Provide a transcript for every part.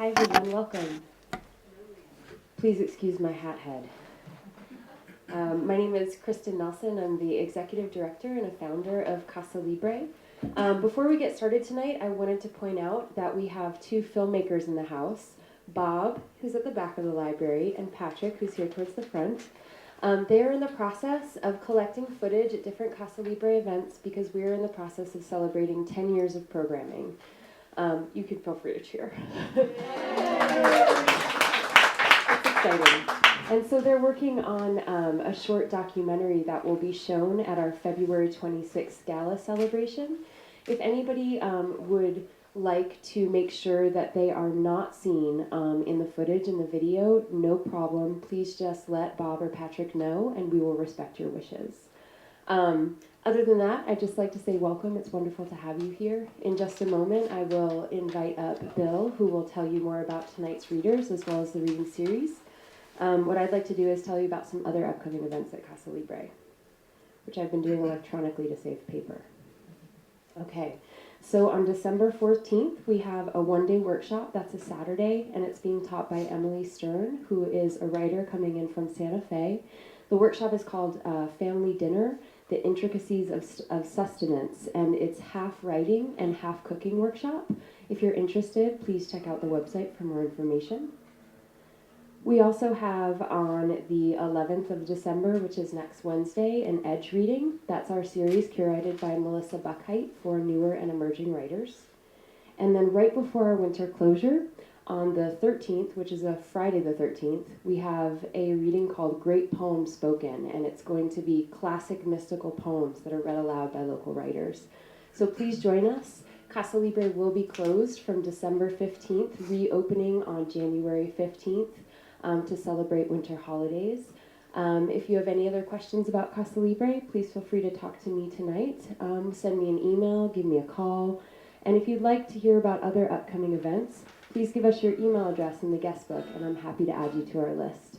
Hi everyone, welcome. Please excuse my hat head. My name is Kristen Nelson. I'm the executive director and a founder of Casa Libre. Before we get started tonight, I wanted to point out that we have two filmmakers in the house, Bob, who's at the back of the library, and Patrick, who's here towards the front. They are in the process of collecting footage at different Casa Libre events because we are in the process of celebrating 10 years of programming. You can feel free to cheer. It's exciting. And so they're working on a short documentary that will be shown at our February 26th gala celebration. If anybody would like to make sure that they are not seen in the footage, in the video, no problem. Please just let Bob or Patrick know and we will respect your wishes. Other than that, I'd just like to say welcome. It's wonderful to have you here. In just a moment, I will invite up Bill, who will tell you more about tonight's readers as well as the reading series. What I'd like to do is tell you about some other upcoming events at Casa Libre, which I've been doing electronically to save paper. Okay, so on December 14th, we have a one-day workshop. That's a Saturday, and it's being taught by Emily Stern, who is a writer coming in from Santa Fe. The workshop is called Family Dinner, the Intricacies of Sustenance, and it's half writing and half cooking workshop. If you're interested, please check out the website for more information. We also have on the 11th of December, which is next Wednesday, an Edge reading. That's our series curated by Melissa Buckheit for newer and emerging writers. And then right before our winter closure, on the 13th, which is a Friday the 13th, we have a reading called Great Poems Spoken, and it's going to be classic mystical poems that are read aloud by local writers. So please join us. Casa Libre will be closed from December 15th, reopening on January 15th to celebrate winter holidays. If you have any other questions about Casa Libre, please feel free to talk to me tonight. Send me an email, give me a call. And if you'd like to hear about other upcoming events, please give us your email address in the guest book, and I'm happy to add you to our list.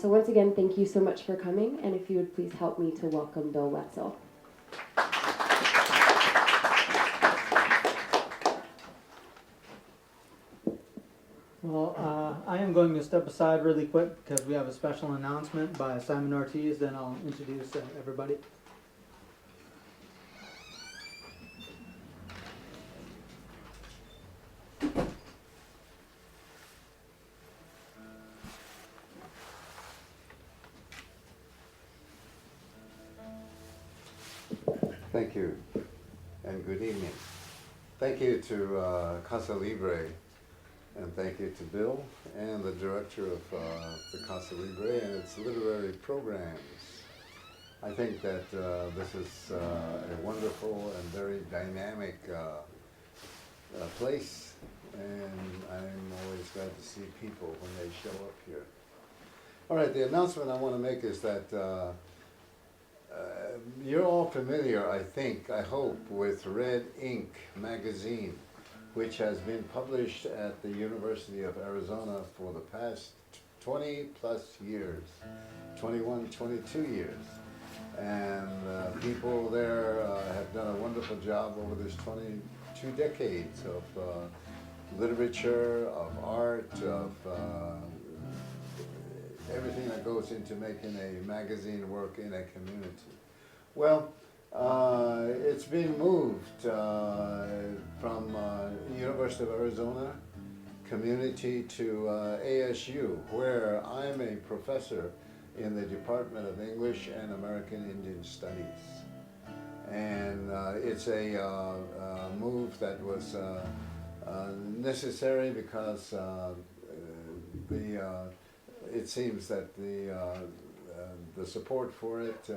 So once again, thank you so much for coming, and if you would please help me to welcome Bill Wetzel. Well, I am going to step aside really quick because we have a special announcement by Simon Ortiz, then I'll introduce everybody. Thank you, and good evening. Thank you to Casa Libre, and thank you to Bill and the director of the Casa Libre and its literary programs. I think that this is a wonderful and very dynamic place, and I'm always glad to see people when they show up here. All right, the announcement I want to make is that you're all familiar, I hope, with Red Ink magazine, which has been published at the University of Arizona for the past 20 plus years, 21, 22 years. And people there have done a wonderful job over this 22 decades of literature, of art, of everything that goes into making a magazine work in a community. Well, it's been moved from University of Arizona community to ASU, where I'm a professor in the Department of English and American Indian Studies. And it's a move that was necessary because it seems that the support for it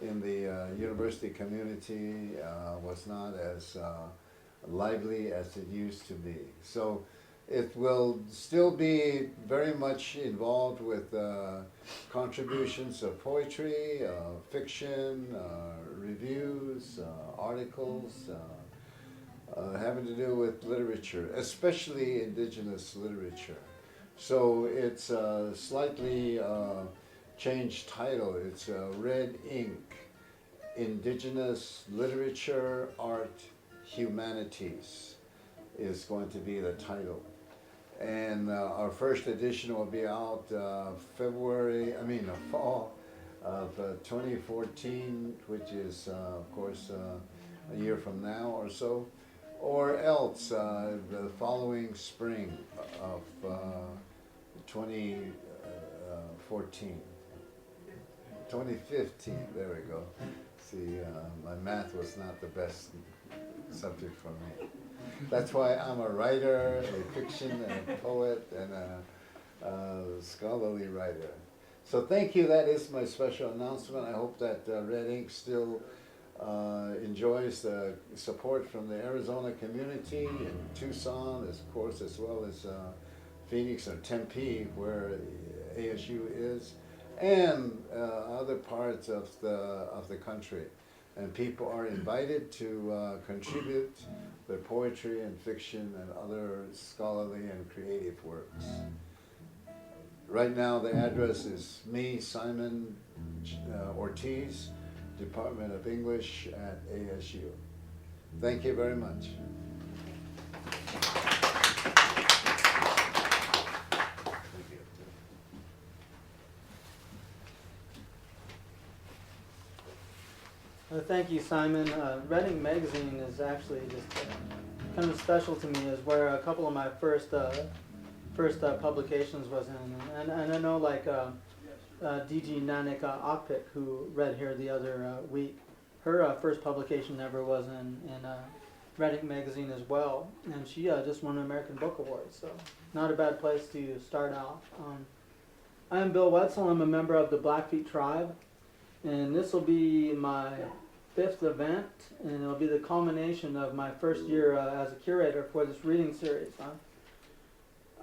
in the university community was not as lively as it used to be. So it will still be very much involved with contributions of poetry, fiction, reviews, articles, having to do with literature, especially indigenous literature. So it's a slightly changed title. It's Red Ink, Indigenous Literature, Art, Humanities is going to be the title. And our first edition will be out fall of 2014, which is, of course, a year from now or so, or else the following spring of 2014. 2015, there we go. See, my math was not the best subject for me. That's why I'm a writer, a fiction, and a poet, and a scholarly writer. So thank you, that is my special announcement. I hope that Red Ink still enjoys the support from the Arizona community in Tucson, of course, as well as Phoenix or Tempe, where ASU is, and other parts of the country. And people are invited to contribute their poetry and fiction and other scholarly and creative works. Right now, the address is me, Simon Ortiz, Department of English at ASU. Thank you very much. Thank you, Simon. Red Ink Magazine is actually just kind of special to me, is where a couple of my first publications was in. And I know, like, DG Nanik Akpik, who read here the other week, her first publication ever was in Red Ink Magazine as well. And she just won an American Book Award, so not a bad place to start out. I am Bill Wetzel. I'm a member of the Blackfeet tribe. And this will be my 5th event, and it'll be the culmination of my first year as a curator for this reading series.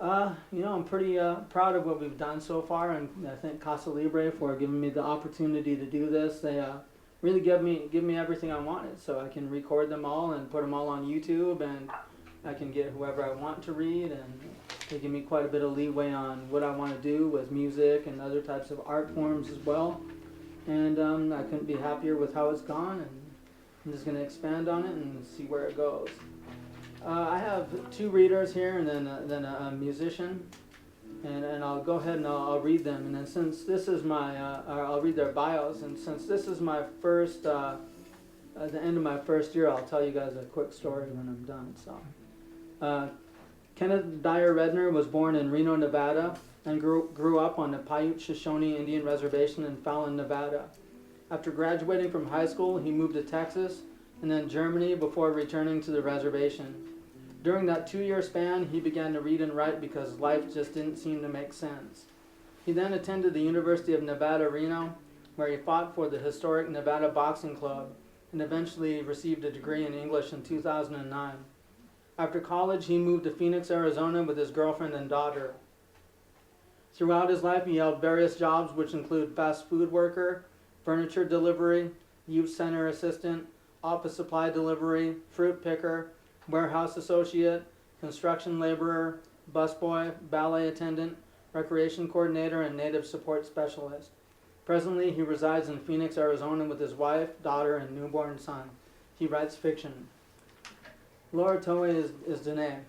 I'm pretty proud of what we've done so far, and I thank Casa Libre for giving me the opportunity to do this. They really give me everything I wanted, so I can record them all and put them all on YouTube, and I can get whoever I want to read, and they give me quite a bit of leeway on what I want to do with music and other types of art forms as well. And I couldn't be happier with how it's gone, and I'm just going to expand on it and see where it goes. I have 2 readers here, and then a musician, and I'll go ahead and I'll read them. And then since this is I'll read their bios, and since this is my first, at the end of my first year, I'll tell you guys a quick story when I'm done. So, Kenneth Dyer-Redner was born in Reno, Nevada, and grew up on the Paiute Shoshone Indian Reservation in Fallon, Nevada. After graduating from high school, he moved to Texas and then Germany before returning to the reservation. During that 2-year span, he began to read and write because life just didn't seem to make sense. He then attended the University of Nevada, Reno, where he fought for the historic Nevada Boxing Club and eventually received a degree in English in 2009. After college, he moved to Phoenix, Arizona with his girlfriend and daughter. Throughout his life, he held various jobs, which include fast food worker, furniture delivery, youth center assistant, office supply delivery, fruit picker, warehouse associate, construction laborer, busboy, ballet attendant, recreation coordinator, and native support specialist. Presently, he resides in Phoenix, Arizona with his wife, daughter, and newborn son. He writes fiction. Laura Tohe is Diné.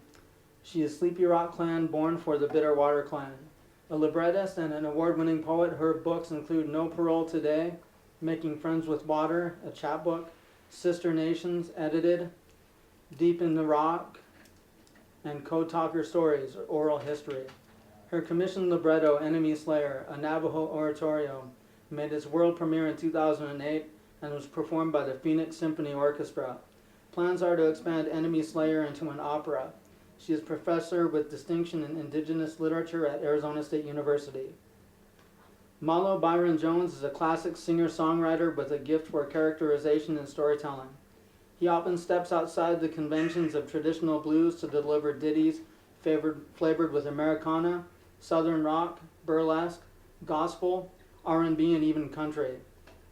She is Sleepy Rock Clan, born for the Bitterwater Clan. A librettist and an award-winning poet, her books include No Parole Today, Making Friends with Water, a chapbook, Sister Nations, edited, Deep in the Rock, and Code Talker Stories, oral history. Her commissioned libretto, Enemy Slayer, a Navajo Oratorio, made its world premiere in 2008 and was performed by the Phoenix Symphony Orchestra. Plans are to expand Enemy Slayer into an opera. She is professor with distinction in Indigenous Literature at Arizona State University. Malo Byron Jones is a classic singer-songwriter with a gift for characterization and storytelling. He often steps outside the conventions of traditional blues to deliver ditties flavored with Americana, Southern rock, burlesque, gospel, R&B, and even country.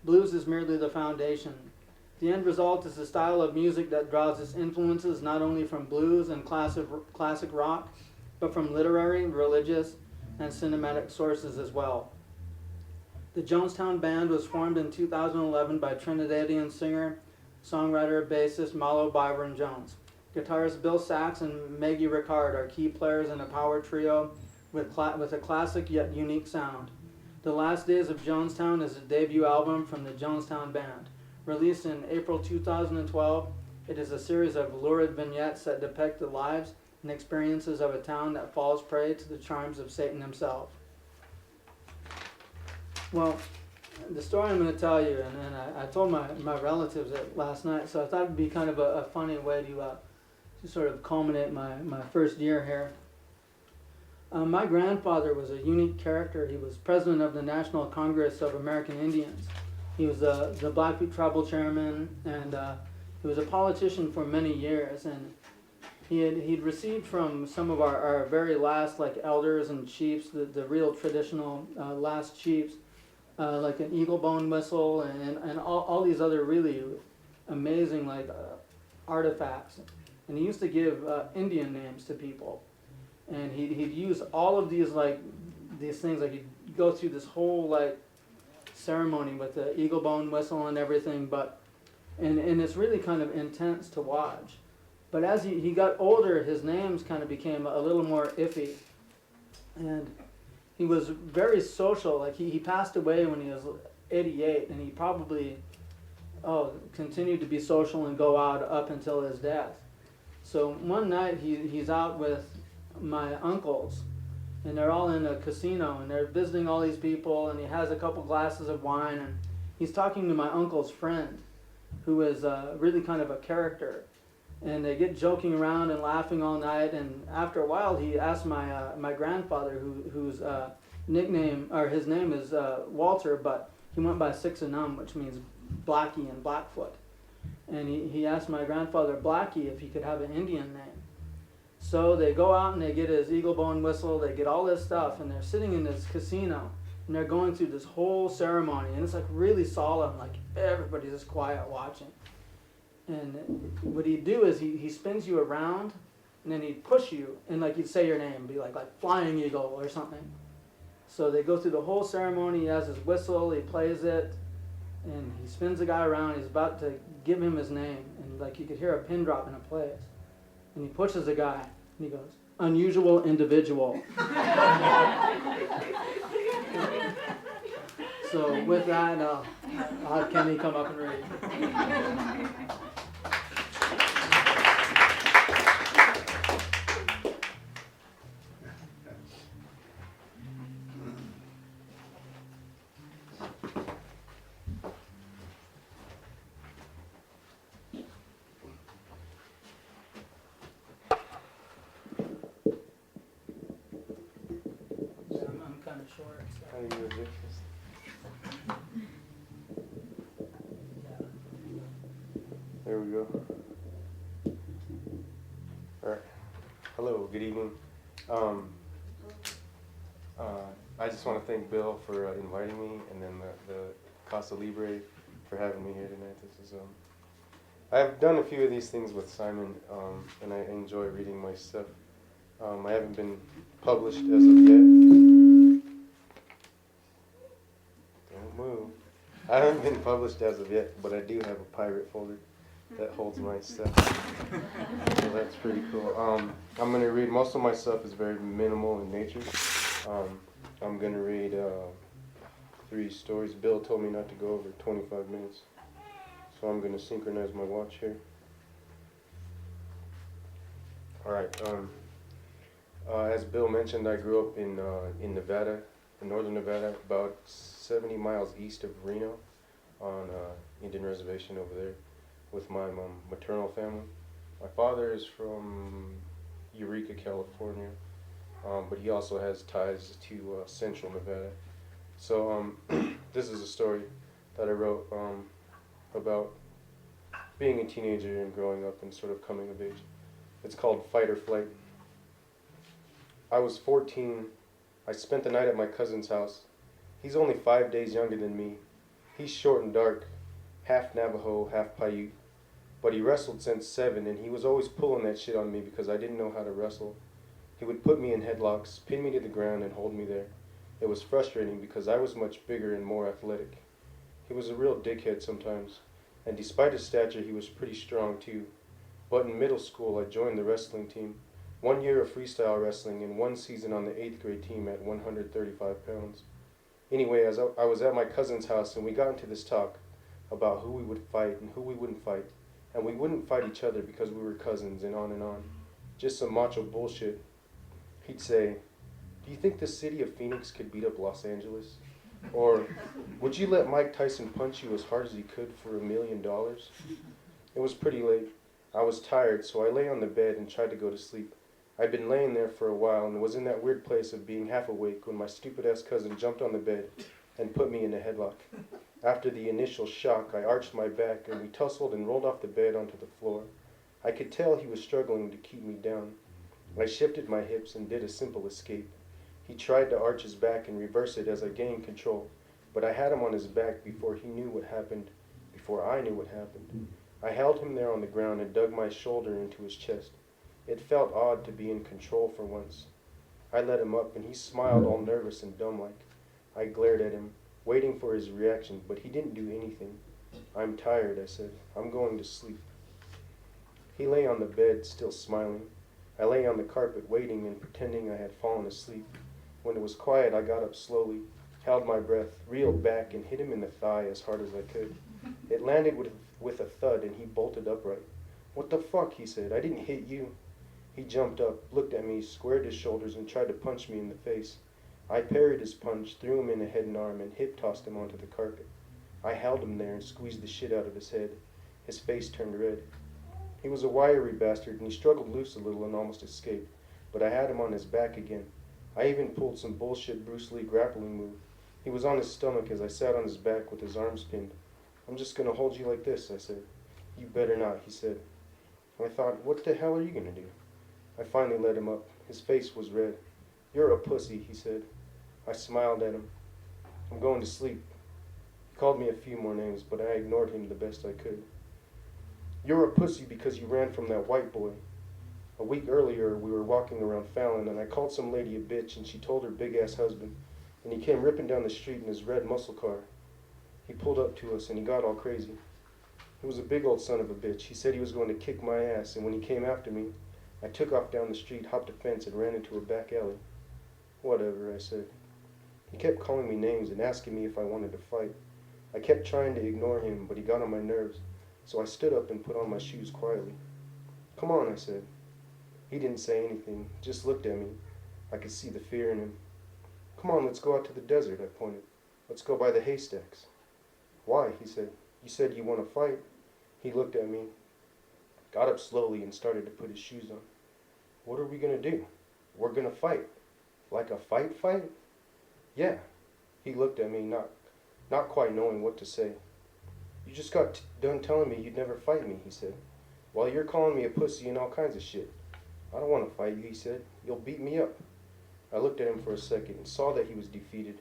Blues is merely the foundation. The end result is a style of music that draws its influences not only from blues and classic rock, but from literary, religious, and cinematic sources as well. The Jonestown Band was formed in 2011 by Trinidadian singer, songwriter, bassist Malo Byron Jones. Guitarist Bill Sachs and Maggie Ricard are key players in a power trio with a classic yet unique sound. The Last Days of Jonestown is a debut album from the Jonestown Band. Released in April 2012, it is a series of lurid vignettes that depict the lives and experiences of a town that falls prey to the charms of Satan himself. Well, the story I'm going to tell you, and I told my relatives it last night, so I thought it would be kind of a funny way to sort of culminate my first year here. My grandfather was a unique character. He was president of the National Congress of American Indians. He was the Blackfeet tribal chairman, and he was a politician for many years. And he'd received from some of our very last elders and chiefs, the real traditional last chiefs, like an eagle bone whistle and all these other really amazing artifacts. And he used to give Indian names to people. And he'd use all of these things, he'd go through this whole ceremony with the eagle bone whistle and everything, and it's really kind of intense to watch. But as he got older, his names kind of became a little more iffy. And he was very social. He passed away when he was 88, and he probably continued to be social and go out up until his death. So one night he's out with my uncles, and they're all in a casino, and they're visiting all these people, and he has a couple glasses of wine, and he's talking to my uncle's friend, who is really kind of a character. And they get joking around and laughing all night, and after a while he asked my grandfather, whose nickname, or his name is Walter, but he went by Six and Num, which means Blackie and Blackfoot. And he asked my grandfather Blackie if he could have an Indian name. So they go out and they get his eagle bone whistle, they get all this stuff, and they're sitting in this casino, and they're going through this whole ceremony, and it's really solemn, everybody's just quiet watching. And what he'd do is he spins you around, and then he'd push you, and you'd say your name, be like Flying Eagle or something. So they go through the whole ceremony, he has his whistle, he plays it, and he spins the guy around, he's about to give him his name, and you could hear a pin drop in a place. And he pushes the guy, and he goes, "Unusual individual." So with that, I'll have Kenny come up and read. There we go. All right. Hello, good evening. I just want to thank Bill for inviting me, and then the Casa Libre for having me here tonight. This is I've done a few of these things with Simon, and I enjoy reading my stuff. I haven't been published as of yet. Don't move. I haven't been published as of yet, but I do have a pirate folder that holds my stuff. So that's pretty cool. I'm going to read, most of my stuff is very minimal in nature. I'm going to read 3 stories. Bill told me not to go over 25 minutes. So I'm going to synchronize my watch here. Alright, as Bill mentioned, I grew up in Nevada, in northern Nevada, about 70 miles east of Reno, on Indian reservation over there, with my maternal family. My father is from Eureka, California, but he also has ties to central Nevada. So this is a story that I wrote about being a teenager and growing up and sort of coming of age. It's called Fight or Flight. I was 14. I spent the night at my cousin's house. He's only 5 days younger than me. He's short and dark, half Navajo, half Paiute. But he wrestled since 7, and he was always pulling that shit on me because I didn't know how to wrestle. He would put me in headlocks, pin me to the ground, and hold me there. It was frustrating because I was much bigger and more athletic. He was a real dickhead sometimes, and despite his stature, he was pretty strong too. But in middle school, I joined the wrestling team. 1 year of freestyle wrestling and 1 season on the 8th grade team at 135 pounds. Anyway, as I was at my cousin's house and we got into this talk about who we would fight and who we wouldn't fight. And we wouldn't fight each other because we were cousins and on and on. Just some macho bullshit. He'd say, "Do you think the city of Phoenix could beat up Los Angeles? Or, would you let Mike Tyson punch you as hard as he could for $1 million?" It was pretty late. I was tired, so I lay on the bed and tried to go to sleep. I'd been laying there for a while and was in that weird place of being half awake when my stupid-ass cousin jumped on the bed and put me in a headlock. After the initial shock, I arched my back and we tussled and rolled off the bed onto the floor. I could tell he was struggling to keep me down. I shifted my hips and did a simple escape. He tried to arch his back and reverse it as I gained control, but I had him on his back before he knew what happened, before I knew what happened. I held him there on the ground and dug my shoulder into his chest. It felt odd to be in control for once. I let him up and he smiled all nervous and dumb-like. I glared at him, waiting for his reaction, but he didn't do anything. "I'm tired," I said. "I'm going to sleep." He lay on the bed, still smiling. I lay on the carpet waiting and pretending I had fallen asleep. When it was quiet, I got up slowly, held my breath, reeled back, and hit him in the thigh as hard as I could. It landed with a thud, and he bolted upright. "What the fuck?" he said. "I didn't hit you." He jumped up, looked at me, squared his shoulders, and tried to punch me in the face. I parried his punch, threw him in a head and arm, and hip-tossed him onto the carpet. I held him there and squeezed the shit out of his head. His face turned red. He was a wiry bastard, and he struggled loose a little and almost escaped, but I had him on his back again. I even pulled some bullshit Bruce Lee grappling move. He was on his stomach as I sat on his back with his arms pinned. "I'm just gonna hold you like this," I said. "You better not," he said. I thought, what the hell are you gonna do? I finally let him up. His face was red. "You're a pussy," he said. I smiled at him. "I'm going to sleep." He called me a few more names, but I ignored him the best I could. "You're a pussy because you ran from that white boy. A week earlier, we were walking around Fallon, and I called some lady a bitch, and she told her big-ass husband, and he came ripping down the street in his red muscle car. He pulled up to us, and he got all crazy. He was a big old son of a bitch. He said he was going to kick my ass, and when he came after me, I took off down the street, hopped a fence, and ran into a back alley." "Whatever," I said. He kept calling me names and asking me if I wanted to fight. I kept trying to ignore him, but he got on my nerves, so I stood up and put on my shoes quietly. "Come on," I said. He didn't say anything, just looked at me. I could see the fear in him. "Come on, let's go out to the desert," I pointed. "Let's go by the haystacks." "Why?" he said. "You said you want to fight." He looked at me, got up slowly, and started to put his shoes on. "What are we going to do?" "We're going to fight." "Like a fight? "Yeah." He looked at me, not quite knowing what to say. "You just got done telling me you'd never fight me," he said. "Well, you're calling me a pussy and all kinds of shit." "I don't want to fight you," he said. "You'll beat me up." I looked at him for a second and saw that he was defeated.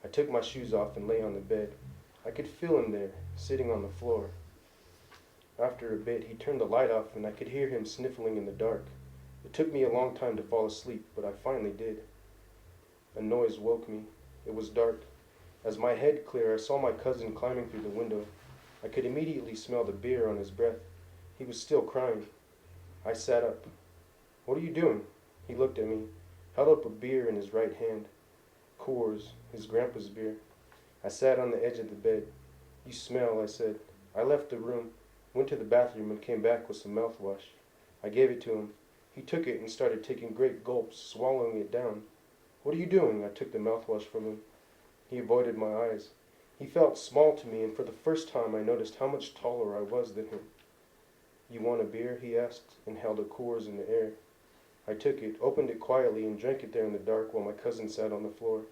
I took my shoes off and lay on the bed. I could feel him there, sitting on the floor. After a bit, he turned the light off and I could hear him sniffling in the dark. It took me a long time to fall asleep, but I finally did. A noise woke me. It was dark. As my head cleared, I saw my cousin climbing through the window. I could immediately smell the beer on his breath. He was still crying. I sat up. "What are you doing?" He looked at me, held up a beer in his right hand. Coors, his grandpa's beer. I sat on the edge of the bed. "You smell," I said. I left the room, went to the bathroom, and came back with some mouthwash. I gave it to him. He took it and started taking great gulps, swallowing it down. "What are you doing?" I took the mouthwash from him. He avoided my eyes. He felt small to me, and for the first time I noticed how much taller I was than him. "You want a beer?" he asked, and held a Coors in the air. I took it, opened it quietly, and drank it there in the dark while my cousin sat on the floor.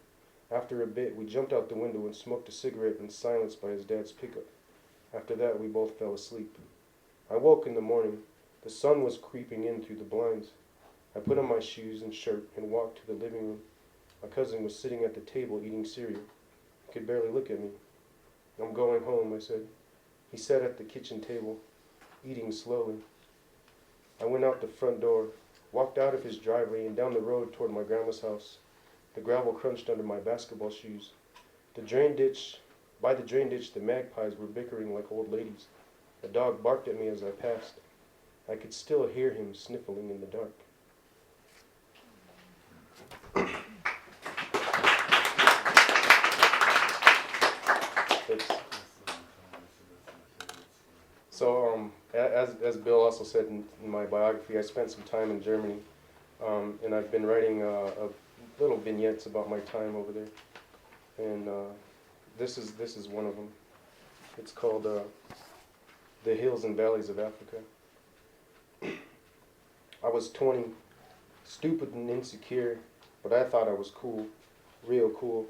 After a bit, we jumped out the window and smoked a cigarette in silence by his dad's pickup. After that, we both fell asleep. I woke in the morning. The sun was creeping in through the blinds. I put on my shoes and shirt and walked to the living room. My cousin was sitting at the table eating cereal. He could barely look at me. "I'm going home," I said. He sat at the kitchen table, eating slowly. I went out the front door, walked out of his driveway and down the road toward my grandma's house. The gravel crunched under my basketball shoes. By the drain ditch, the magpies were bickering like old ladies. A dog barked at me as I passed. I could still hear him sniffling in the dark. So, as Bill also said in my biography, I spent some time in Germany, and I've been writing a little vignettes about my time over there. And this is one of them. It's called "The Hills and Valleys of Africa." I was 20, stupid and insecure, but I thought I was cool, real cool.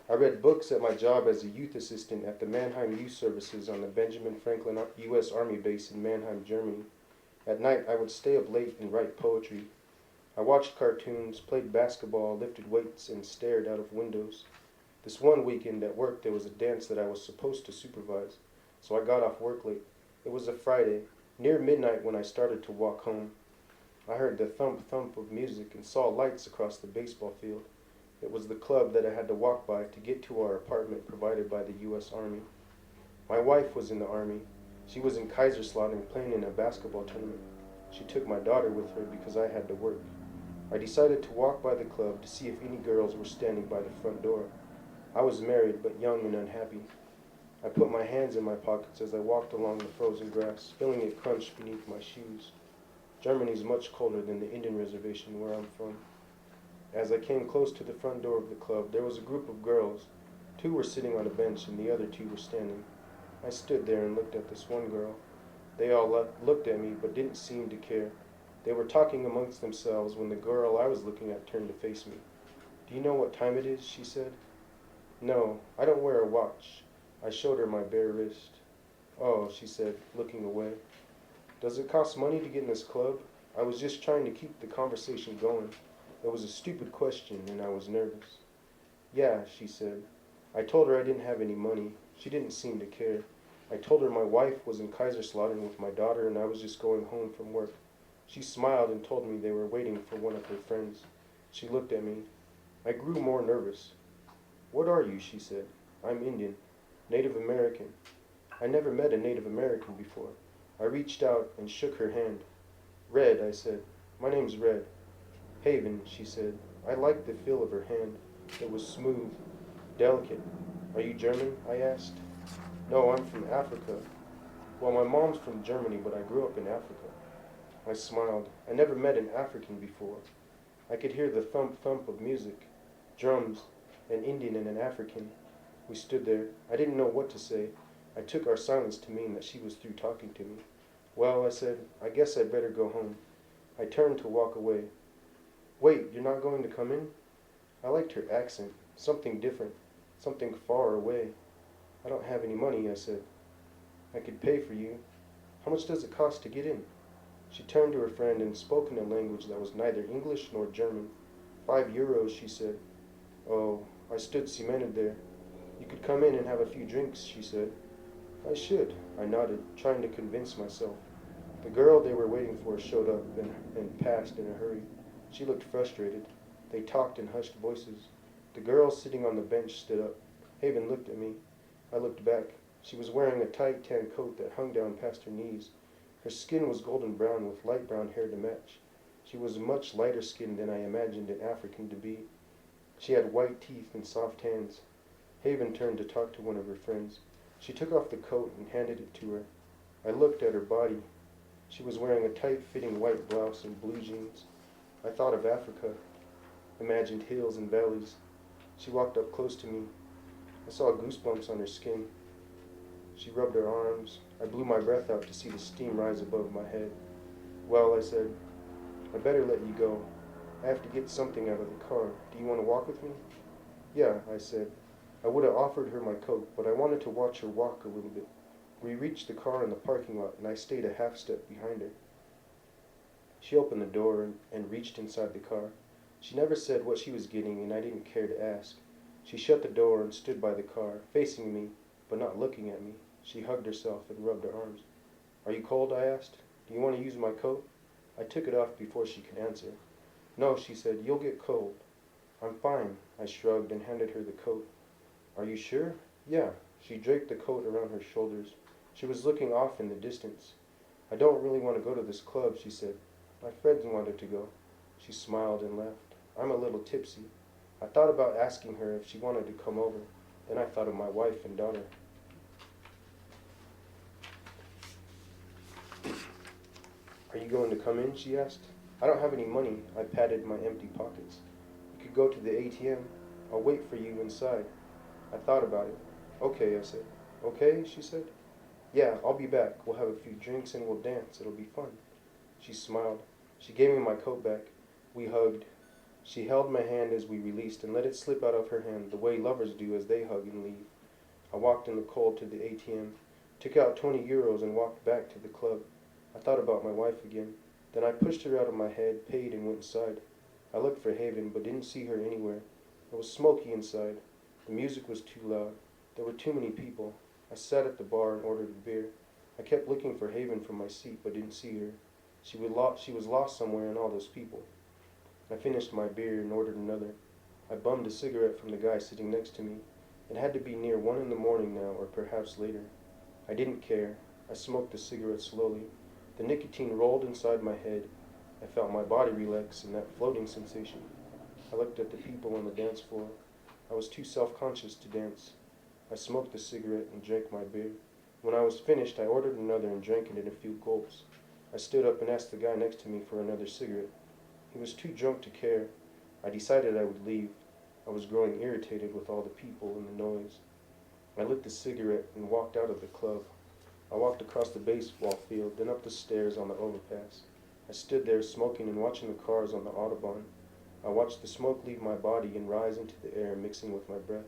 I read books at my job as a youth assistant at the Mannheim Youth Services on the Benjamin Franklin U.S. Army Base in Mannheim, Germany. At night, I would stay up late and write poetry. I watched cartoons, played basketball, lifted weights, and stared out of windows. This one weekend at work, there was a dance that I was supposed to supervise, so I got off work late. It was a Friday, near midnight when I started to walk home. I heard the thump-thump of music and saw lights across the baseball field. It was the club that I had to walk by to get to our apartment provided by the U.S. Army. My wife was in the Army. She was in Kaiserslautern playing in a basketball tournament. She took my daughter with her because I had to work. I decided to walk by the club to see if any girls were standing by the front door. I was married but young and unhappy. I put my hands in my pockets as I walked along the frozen grass, feeling it crunch beneath my shoes. Germany is much colder than the Indian reservation where I'm from. As I came close to the front door of the club, there was a group of girls. 2 were sitting on a bench and the other 2 were standing. I stood there and looked at this one girl. They all looked at me but didn't seem to care. They were talking amongst themselves when the girl I was looking at turned to face me. "Do you know what time it is?" she said. "No, I don't wear a watch." I showed her my bare wrist. "Oh," she said, looking away. "Does it cost money to get in this club?" I was just trying to keep the conversation going. It was a stupid question, and I was nervous. "Yeah," she said. I told her I didn't have any money. She didn't seem to care. I told her my wife was in Kaiserslautern with my daughter, and I was just going home from work. She smiled and told me they were waiting for one of her friends. She looked at me. I grew more nervous. "What are you?" she said. "I'm Indian, Native American." I never met a Native American before. I reached out and shook her hand. "Red," I said. "My name's Red." "Haven," she said. I liked the feel of her hand. It was smooth, delicate. "Are you German?" I asked. "No, I'm from Africa." "Well, my mom's from Germany, but I grew up in Africa." I smiled. I never met an African before. I could hear the thump-thump of music, drums, an Indian and an African. We stood there. I didn't know what to say. I took our silence to mean that she was through talking to me. "Well," I said, "I guess I'd better go home." I turned to walk away. "Wait, you're not going to come in?" I liked her accent, something different, something far away. "I don't have any money," I said. "I could pay for you. How much does it cost to get in?" She turned to her friend and spoke in a language that was neither English nor German. €5, she said. Oh, I stood cemented there. "You could come in and have a few drinks," she said. "I should," I nodded, trying to convince myself. The girl they were waiting for showed up and passed in a hurry. She looked frustrated. They talked in hushed voices. The girl sitting on the bench stood up. Haven looked at me. I looked back. She was wearing a tight tan coat that hung down past her knees. Her skin was golden brown with light brown hair to match. She was much lighter skinned than I imagined an African to be. She had white teeth and soft hands. Haven turned to talk to one of her friends. She took off the coat and handed it to her. I looked at her body. She was wearing a tight-fitting white blouse and blue jeans. I thought of Africa, imagined hills and valleys. She walked up close to me. I saw goosebumps on her skin. She rubbed her arms. I blew my breath out to see the steam rise above my head. "Well," I said, "I better let you go. I have to get something out of the car. Do you want to walk with me?" "Yeah," I said. I would have offered her my coat, but I wanted to watch her walk a little bit. We reached the car in the parking lot, and I stayed a half step behind her. She opened the door and reached inside the car. She never said what she was getting, and I didn't care to ask. She shut the door and stood by the car, facing me, but not looking at me. She hugged herself and rubbed her arms. "Are you cold?" I asked. "Do you want to use my coat?" I took it off before she could answer. "No," she said, "you'll get cold." "I'm fine." I shrugged and handed her the coat. "Are you sure?" "Yeah." She draped the coat around her shoulders. She was looking off in the distance. I don't really want to go to this club, she said. My friends wanted to go. She smiled and laughed. I'm a little tipsy. I thought about asking her if she wanted to come over. Then I thought of my wife and daughter. Are you going to come in, she asked. I don't have any money. I patted my empty pockets. You could go to the ATM. I'll wait for you inside. I thought about it. Okay, I said. Okay, she said. Yeah, I'll be back. We'll have a few drinks and we'll dance. It'll be fun. She smiled. She gave me my coat back. We hugged. She held my hand as we released and let it slip out of her hand the way lovers do as they hug and leave. I walked in the cold to the ATM, took out 20 euros and walked back to the club. I thought about my wife again. Then I pushed her out of my head, paid, and went inside. I looked for Haven, but didn't see her anywhere. It was smoky inside. The music was too loud. There were too many people. I sat at the bar and ordered a beer. I kept looking for Haven from my seat, but didn't see her. She was lost somewhere in all those people. I finished my beer and ordered another. I bummed a cigarette from the guy sitting next to me. It had to be near 1 in the morning now, or perhaps later. I didn't care. I smoked the cigarette slowly. The nicotine rolled inside my head. I felt my body relax in that floating sensation. I looked at the people on the dance floor. I was too self-conscious to dance. I smoked the cigarette and drank my beer. When I was finished, I ordered another and drank it in a few gulps. I stood up and asked the guy next to me for another cigarette. He was too drunk to care. I decided I would leave. I was growing irritated with all the people and the noise. I lit the cigarette and walked out of the club. I walked across the baseball field, then up the stairs on the overpass. I stood there smoking and watching the cars on the Autobahn. I watched the smoke leave my body and rise into the air, mixing with my breath.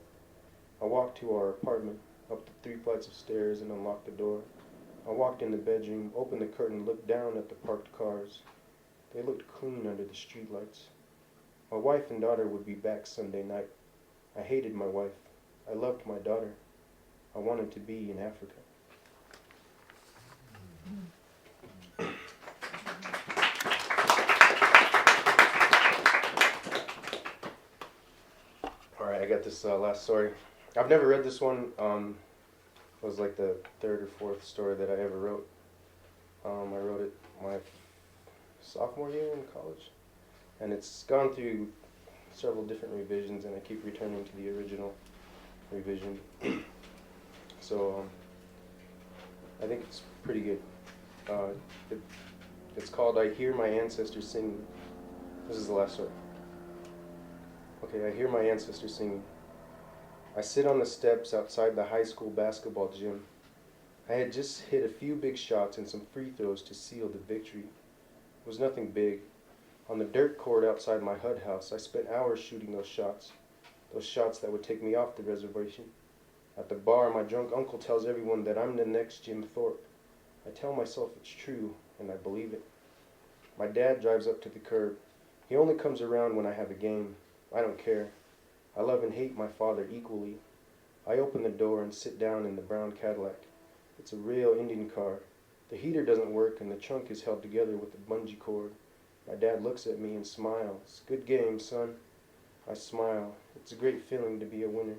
I walked to our apartment, up the 3 flights of stairs, and unlocked the door. I walked in the bedroom, opened the curtain, looked down at the parked cars. They looked clean under the streetlights. My wife and daughter would be back Sunday night. I hated my wife. I loved my daughter. I wanted to be in Africa. Alright, I got this last story. I've never read this one. It was like the 3rd or 4th story that I ever wrote. I wrote it my sophomore year in college. And it's gone through several different revisions, and I keep returning to the original revision. So I think it's pretty good. It's called I Hear My Ancestors Singing. This is the last story. Okay, I hear my ancestors singing. I sit on the steps outside the high school basketball gym. I had just hit a few big shots and some free throws to seal the victory. It was nothing big. On the dirt court outside my HUD house, I spent hours shooting those shots that would take me off the reservation. At the bar, my drunk uncle tells everyone that I'm the next Jim Thorpe. I tell myself it's true, and I believe it. My dad drives up to the curb. He only comes around when I have a game. I don't care. I love and hate my father equally. I open the door and sit down in the brown Cadillac. It's a real Indian car. The heater doesn't work and the trunk is held together with a bungee cord. My dad looks at me and smiles. Good game, son. I smile. It's a great feeling to be a winner.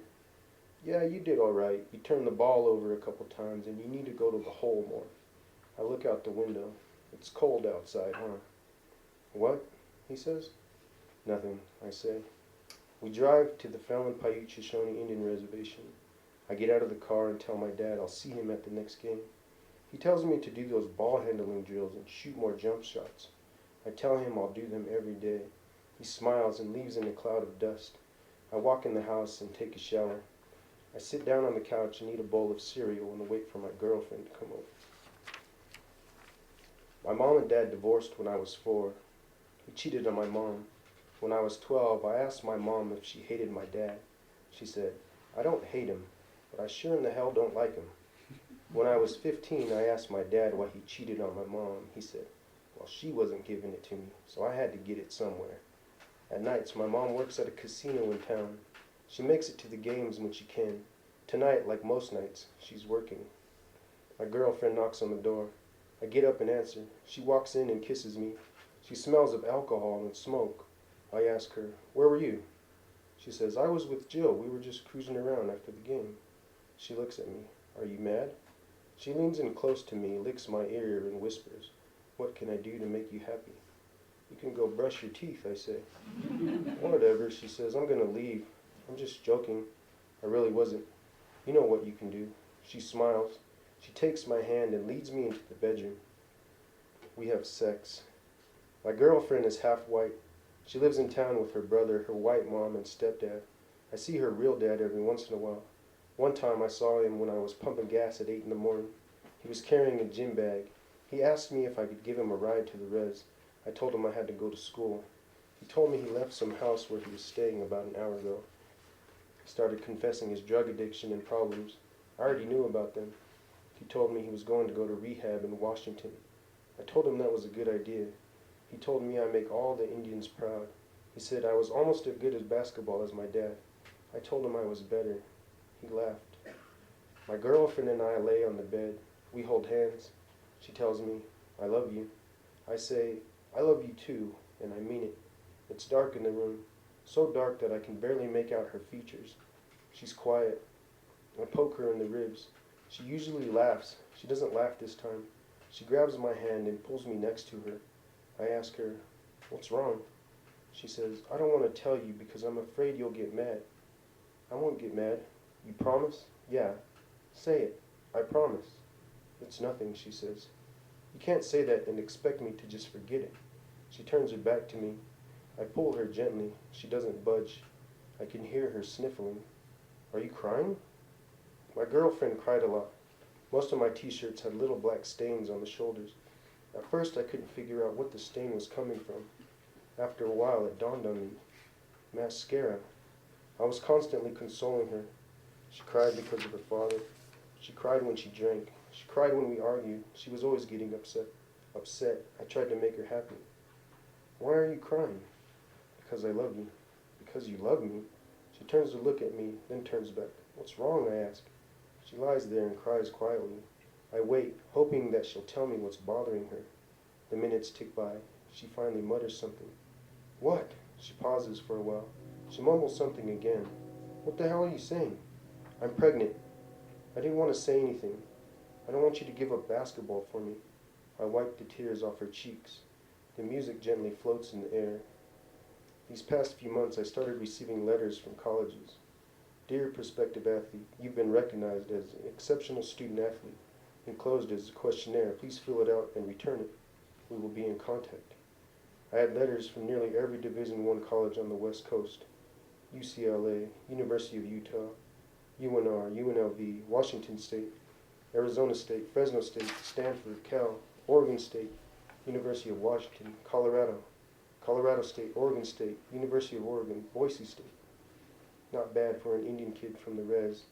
Yeah, you did all right. You turned the ball over a couple times and you need to go to the hole more. I look out the window. It's cold outside, huh? What? He says. Nothing, I say. We drive to the Fallon Paiute Shoshone Indian Reservation. I get out of the car and tell my dad I'll see him at the next game. He tells me to do those ball handling drills and shoot more jump shots. I tell him I'll do them every day. He smiles and leaves in a cloud of dust. I walk in the house and take a shower. I sit down on the couch and eat a bowl of cereal and wait for my girlfriend to come over. My mom and dad divorced when I was 4. He cheated on my mom. When I was 12, I asked my mom if she hated my dad. She said, I don't hate him, but I sure in the hell don't like him. When I was 15, I asked my dad why he cheated on my mom. He said, well, she wasn't giving it to me, so I had to get it somewhere. At nights, my mom works at a casino in town. She makes it to the games when she can. Tonight, like most nights, she's working. My girlfriend knocks on the door. I get up and answer. She walks in and kisses me. She smells of alcohol and smoke. I ask her, where were you? She says, I was with Jill. We were just cruising around after the game. She looks at me. Are you mad? She leans in close to me, licks my ear, and whispers, "What can I do to make you happy?" "You can go brush your teeth," I say. "Whatever," she says, "I'm gonna leave. I'm just joking. I really wasn't. You know what you can do." She smiles. She takes my hand and leads me into the bedroom. We have sex. My girlfriend is half white. She lives in town with her brother, her white mom, and stepdad. I see her real dad every once in a while. One time I saw him when I was pumping gas at 8 in the morning. He was carrying a gym bag. He asked me if I could give him a ride to the res. I told him I had to go to school. He told me he left some house where he was staying about an hour ago. He started confessing his drug addiction and problems. I already knew about them. He told me he was going to go to rehab in Washington. I told him that was a good idea. He told me I make all the Indians proud. He said I was almost as good at basketball as my dad. I told him I was better. He laughed. My girlfriend and I lay on the bed. We hold hands. She tells me, "I love you." I say, "I love you too," and I mean it. It's dark in the room, so dark that I can barely make out her features. She's quiet. I poke her in the ribs. She usually laughs. She doesn't laugh this time. She grabs my hand and pulls me next to her. I ask her, "What's wrong?" She says, "I don't want to tell you because I'm afraid you'll get mad." "I won't get mad. You promise?" "Yeah." "Say it." "I promise." "It's nothing," she says. "You can't say that and expect me to just forget it." She turns her back to me. I pull her gently. She doesn't budge. I can hear her sniffling. "Are you crying?" My girlfriend cried a lot. Most of my t-shirts had little black stains on the shoulders. At first I couldn't figure out what the stain was coming from. After a while it dawned on me. Mascara. I was constantly consoling her. She cried because of her father. She cried when she drank. She cried when we argued. She was always getting upset. I tried to make her happy. "Why are you crying?" "Because I love you." "Because you love me?" She turns to look at me, then turns back. "What's wrong?" I ask. She lies there and cries quietly. I wait, hoping that she'll tell me what's bothering her. The minutes tick by. She finally mutters something. "What?" She pauses for a while. She mumbles something again. "What the hell are you saying?" "I'm pregnant." I didn't want to say anything. "I don't want you to give up basketball for me." I wipe the tears off her cheeks. The music gently floats in the air. These past few months I started receiving letters from colleges. "Dear prospective athlete, you've been recognized as an exceptional student athlete. Enclosed is a questionnaire. Please fill it out and return it. We will be in contact." I had letters from nearly every Division I college on the West Coast. UCLA, University of Utah, UNR, UNLV, Washington State, Arizona State, Fresno State, Stanford, Cal, Oregon State, University of Washington, Colorado, Colorado State, Oregon State, University of Oregon, Boise State. Not bad for an Indian kid from the res.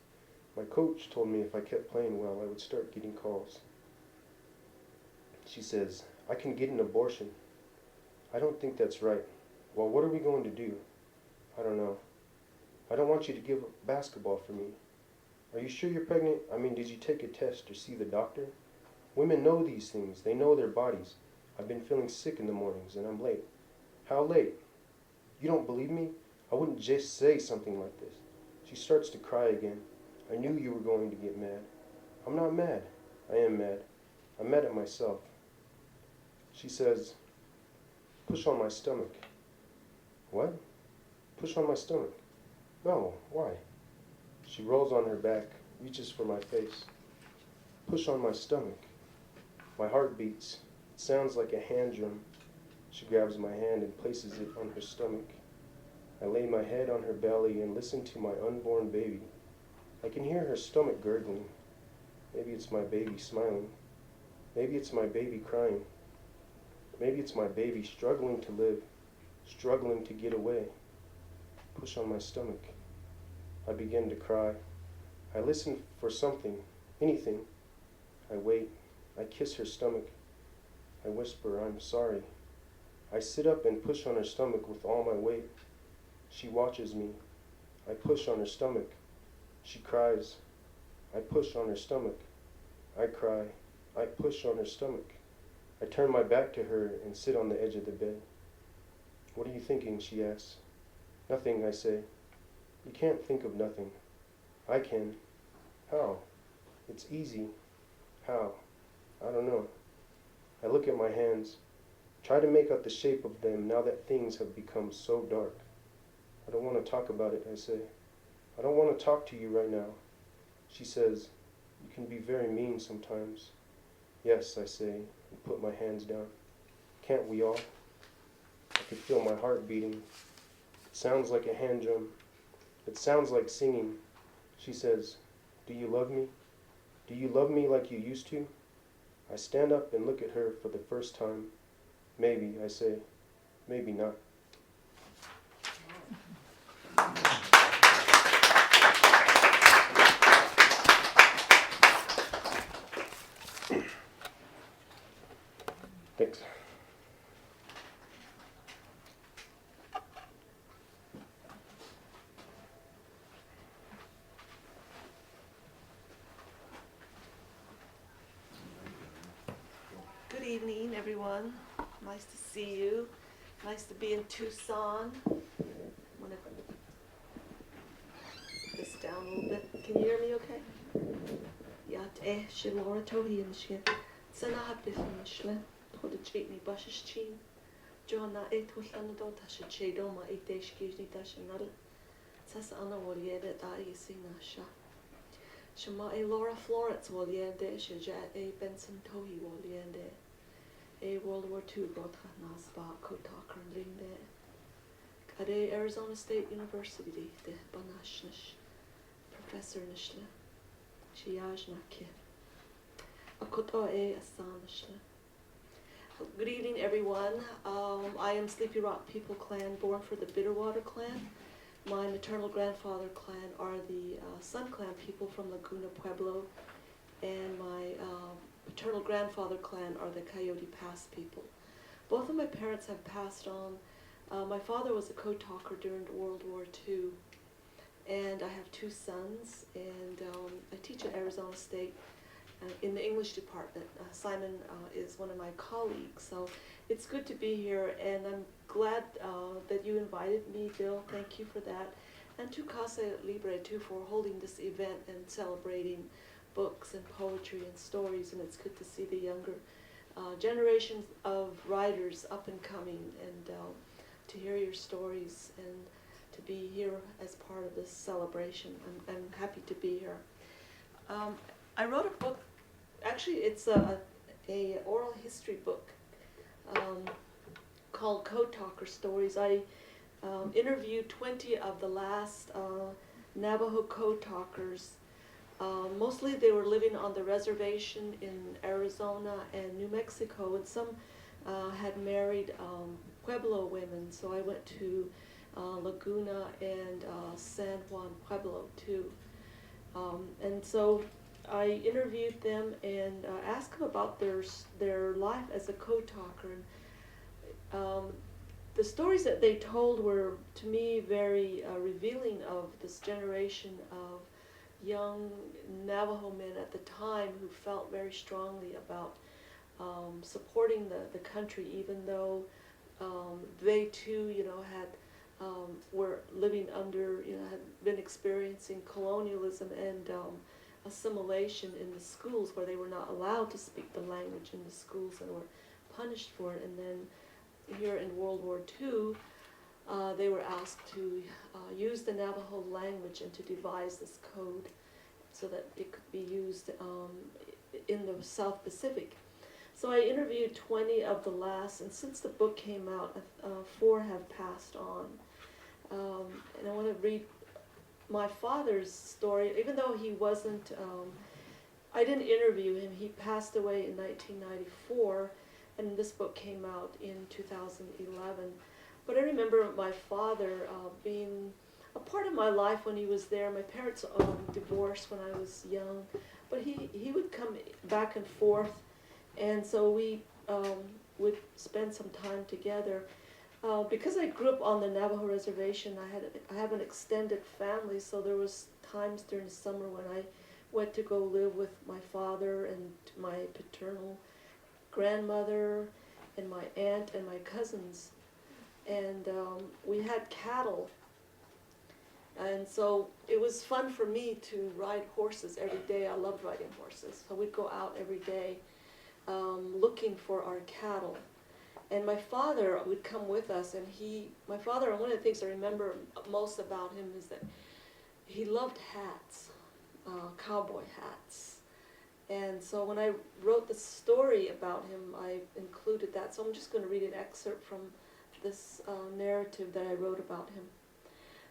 My coach told me if I kept playing well, I would start getting calls. She says, "I can get an abortion." I don't think that's right. "Well, what are we going to do?" "I don't know." "I don't want you to give up basketball for me." "Are you sure you're pregnant? I mean, did you take a test or see the doctor?" Women know these things. They know their bodies. I've been feeling sick in the mornings, and I'm late. "How late?" "You don't believe me? I wouldn't just say something like this." She starts to cry again. "I knew you were going to get mad." "I'm not mad." "I am mad. I'm mad at myself." She says, "Push on my stomach." "What?" "Push on my stomach." "No, why?" She rolls on her back, reaches for my face. "Push on my stomach." My heart beats. It sounds like a hand drum. She grabs my hand and places it on her stomach. I lay my head on her belly and listen to my unborn baby. I can hear her stomach gurgling. Maybe it's my baby smiling. Maybe it's my baby crying. Maybe it's my baby struggling to live, struggling to get away. Push on my stomach. I begin to cry. I listen for something, anything. I wait. I kiss her stomach. I whisper, "I'm sorry." I sit up and push on her stomach with all my weight. She watches me. I push on her stomach. She cries. I push on her stomach. I cry. I push on her stomach. I turn my back to her and sit on the edge of the bed. "What are you thinking?" she asks. "Nothing," I say. "You can't think of nothing." "I can." "How?" "It's easy." How? I don't know. I look at my hands, try to make out the shape of them now that things have become so dark. I don't want to talk about it, I say. I don't want to talk to you right now. She says, you can be very mean sometimes. Yes, I say, and put my hands down. Can't we all? I could feel my heart beating. It sounds like a hand drum. It sounds like singing. She says, do you love me? Do you love me like you used to? I stand up and look at her for the first time. Maybe, I say, maybe not. Thanks. Good evening, everyone. Nice to see you. Nice to be in Tucson. I'm going to put this down a little bit. Can you hear me okay? Yeah, Laura Tohe and she said I have different put the cheatney bushes chin. John, I Tucson don't touch a shade on my 8 days, excuse me, dash another. Says Anna will yet that I see Nasha. Shema a Laura Florence will yet there, Shaja a Benson Tohe will yet there. A World War II brought Nasba Kotak and Ring there. At Arizona State University, the Banashnish, Professor Nishla, Chiajnaki. A Koto a Asanishla. Good evening, everyone. I am Sleepy Rock People Clan, born for the Bitterwater Clan. My maternal grandfather clan are the Sun Clan people from Laguna Pueblo, and my paternal grandfather clan are the Coyote Pass people. Both of my parents have passed on. My father was a code talker during World War II, and I have 2 sons, and I teach at Arizona State in the English department. Simon is one of my colleagues, so it's good to be here, and I'm glad that you invited me, Bill. Thank you for that. And to Casa Libre, too, for holding this event and celebrating books and poetry and stories, and it's good to see the younger generations of writers up and coming, and to hear your stories and to be here as part of this celebration. I'm happy to be here. I wrote a book, actually it's a oral history book called Code Talker Stories. I interviewed 20 of the last Navajo code talkers. Mostly they were living on the reservation in Arizona and New Mexico, and some had married Pueblo women, so I went to Laguna and San Juan Pueblo too. And so I interviewed them and asked them about their life as a code talker. And the stories that they told were, to me, very revealing of this generation of young Navajo men at the time who felt very strongly about supporting the country, even though they too, were living under, had been experiencing colonialism and assimilation in the schools, where they were not allowed to speak the language in the schools and were punished for it. And then here in World War II, they were asked to use the Navajo language and to devise this code so that it could be used in the South Pacific. So I interviewed 20 of the last, and since the book came out, 4 have passed on. And I want to read my father's story, even though he wasn't, I didn't interview him. He passed away in 1994, and this book came out in 2011. But I remember my father being a part of my life when he was there. My parents divorced when I was young, but he would come back and forth, and so we would spend some time together. Because I grew up on the Navajo reservation, I have an extended family, so there was times during the summer when I went to go live with my father and my paternal grandmother and my aunt and my cousins. And we had cattle. And so it was fun for me to ride horses every day. I loved riding horses. So we'd go out every day looking for our cattle. And my father would come with us, and my father, one of the things I remember most about him is that he loved hats, cowboy hats. And so when I wrote the story about him, I included that. So I'm just going to read an excerpt from this narrative that I wrote about him.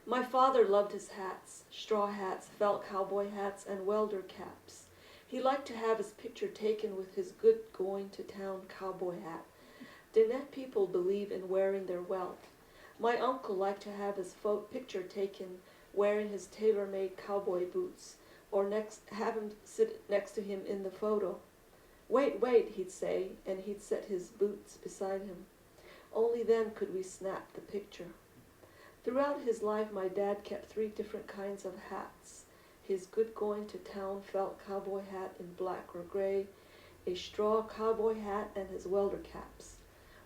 My father loved his hats, straw hats, felt cowboy hats, and welder caps. He liked to have his picture taken with his good going-to-town cowboy hat. Diné people believe in wearing their wealth. My uncle liked to have his picture taken wearing his tailor-made cowboy boots, or have him sit next to him in the photo. Wait, wait, he'd say, and he'd set his boots beside him. Only then could we snap the picture. Throughout his life, my dad kept 3 different kinds of hats. His good going-to-town felt cowboy hat in black or gray, a straw cowboy hat, and his welder caps.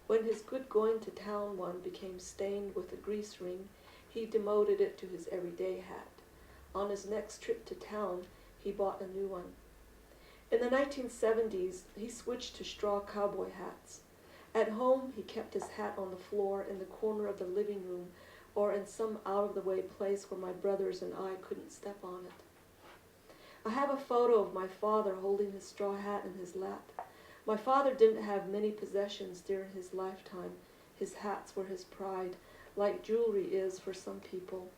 When his good going-to-town one became stained with a grease ring, he demoted it to his everyday hat. On his next trip to town, he bought a new one. In the 1970s, he switched to straw cowboy hats. At home, he kept his hat on the floor in the corner of the living room or in some out-of-the-way place where my brothers and I couldn't step on it. I have a photo of my father holding his straw hat in his lap. My father didn't have many possessions during his lifetime. His hats were his pride, like jewelry is for some people.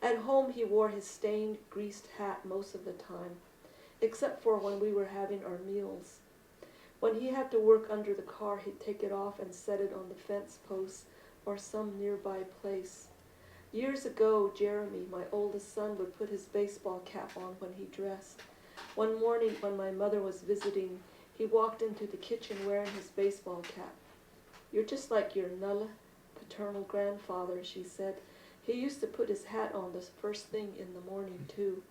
At home, he wore his stained, greased hat most of the time, except for when we were having our meals. When he had to work under the car, he'd take it off and set it on the fence post or some nearby place. Years ago, Jeremy, my oldest son, would put his baseball cap on when he dressed. One morning when my mother was visiting, he walked into the kitchen wearing his baseball cap. "You're just like your Nulla paternal grandfather," she said. "He used to put his hat on the first thing in the morning, too."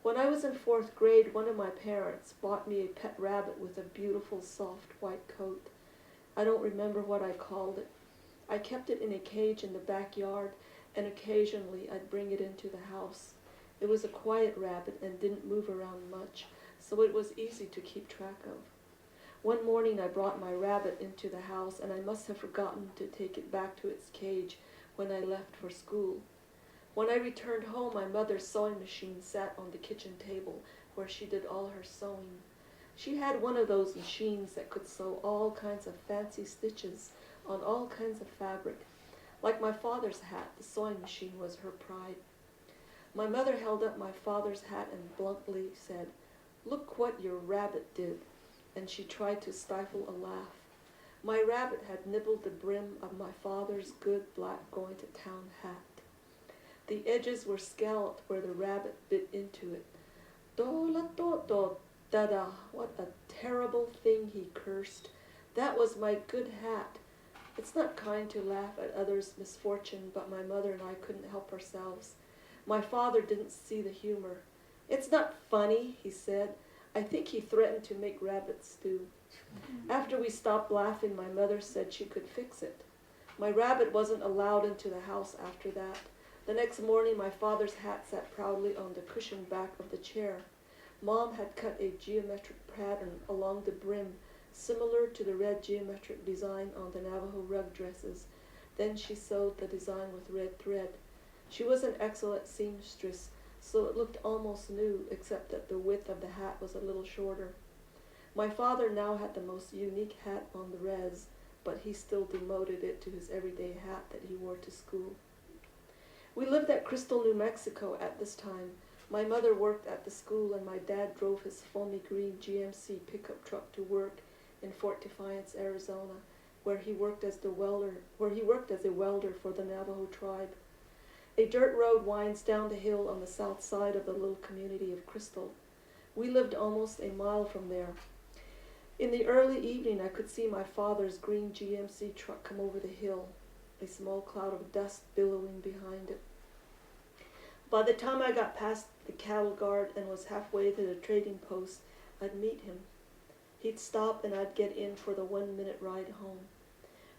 When I was in 4th grade, one of my parents bought me a pet rabbit with a beautiful, soft, white coat. I don't remember what I called it. I kept it in a cage in the backyard, and occasionally I'd bring it into the house. It was a quiet rabbit and didn't move around much, so it was easy to keep track of. One morning I brought my rabbit into the house, and I must have forgotten to take it back to its cage when I left for school. When I returned home, my mother's sewing machine sat on the kitchen table where she did all her sewing. She had one of those machines that could sew all kinds of fancy stitches on all kinds of fabric. Like my father's hat, the sewing machine was her pride. My mother held up my father's hat and bluntly said, "Look what your rabbit did," and she tried to stifle a laugh. My rabbit had nibbled the brim of my father's good black going-to-town hat. The edges were scalloped where the rabbit bit into it. "Do-la-do-do-da-da, what a terrible thing," he cursed. "That was my good hat." It's not kind to laugh at others' misfortune, but my mother and I couldn't help ourselves. My father didn't see the humor. "It's not funny," he said. I think he threatened to make rabbit stew. After we stopped laughing, my mother said she could fix it. My rabbit wasn't allowed into the house after that. The next morning, my father's hat sat proudly on the cushioned back of the chair. Mom had cut a geometric pattern along the brim, similar to the red geometric design on the Navajo rug dresses. Then she sewed the design with red thread. She was an excellent seamstress, so it looked almost new, except that the width of the hat was a little shorter. My father now had the most unique hat on the res, but he still demoted it to his everyday hat that he wore to school. We lived at Crystal, New Mexico at this time. My mother worked at the school, and my dad drove his foamy green GMC pickup truck to work in Fort Defiance, Arizona, where he worked as a welder for the Navajo tribe. A dirt road winds down the hill on the south side of the little community of Crystal. We lived almost a mile from there. In the early evening, I could see my father's green GMC truck come over the hill, a small cloud of dust billowing behind it. By the time I got past the cattle guard and was halfway to the trading post, I'd meet him. He'd stop and I'd get in for the 1-minute ride home.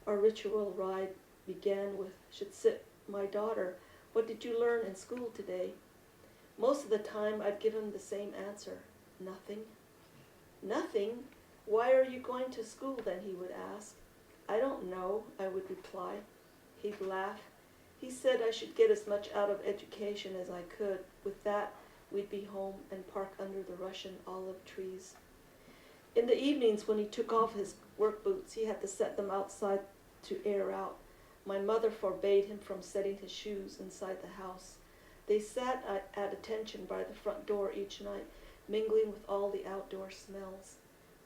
Our ritual ride began with "Should sit, my daughter," "What did you learn in school today?" Most of the time I'd give him the same answer, "Nothing." "Nothing? Why are you going to school then?" he would ask. "I don't know," I would reply. He'd laugh. He said I should get as much out of education as I could. With that, we'd be home and park under the Russian olive trees. In the evenings, when he took off his work boots, he had to set them outside to air out. My mother forbade him from setting his shoes inside the house. They sat at attention by the front door each night, mingling with all the outdoor smells.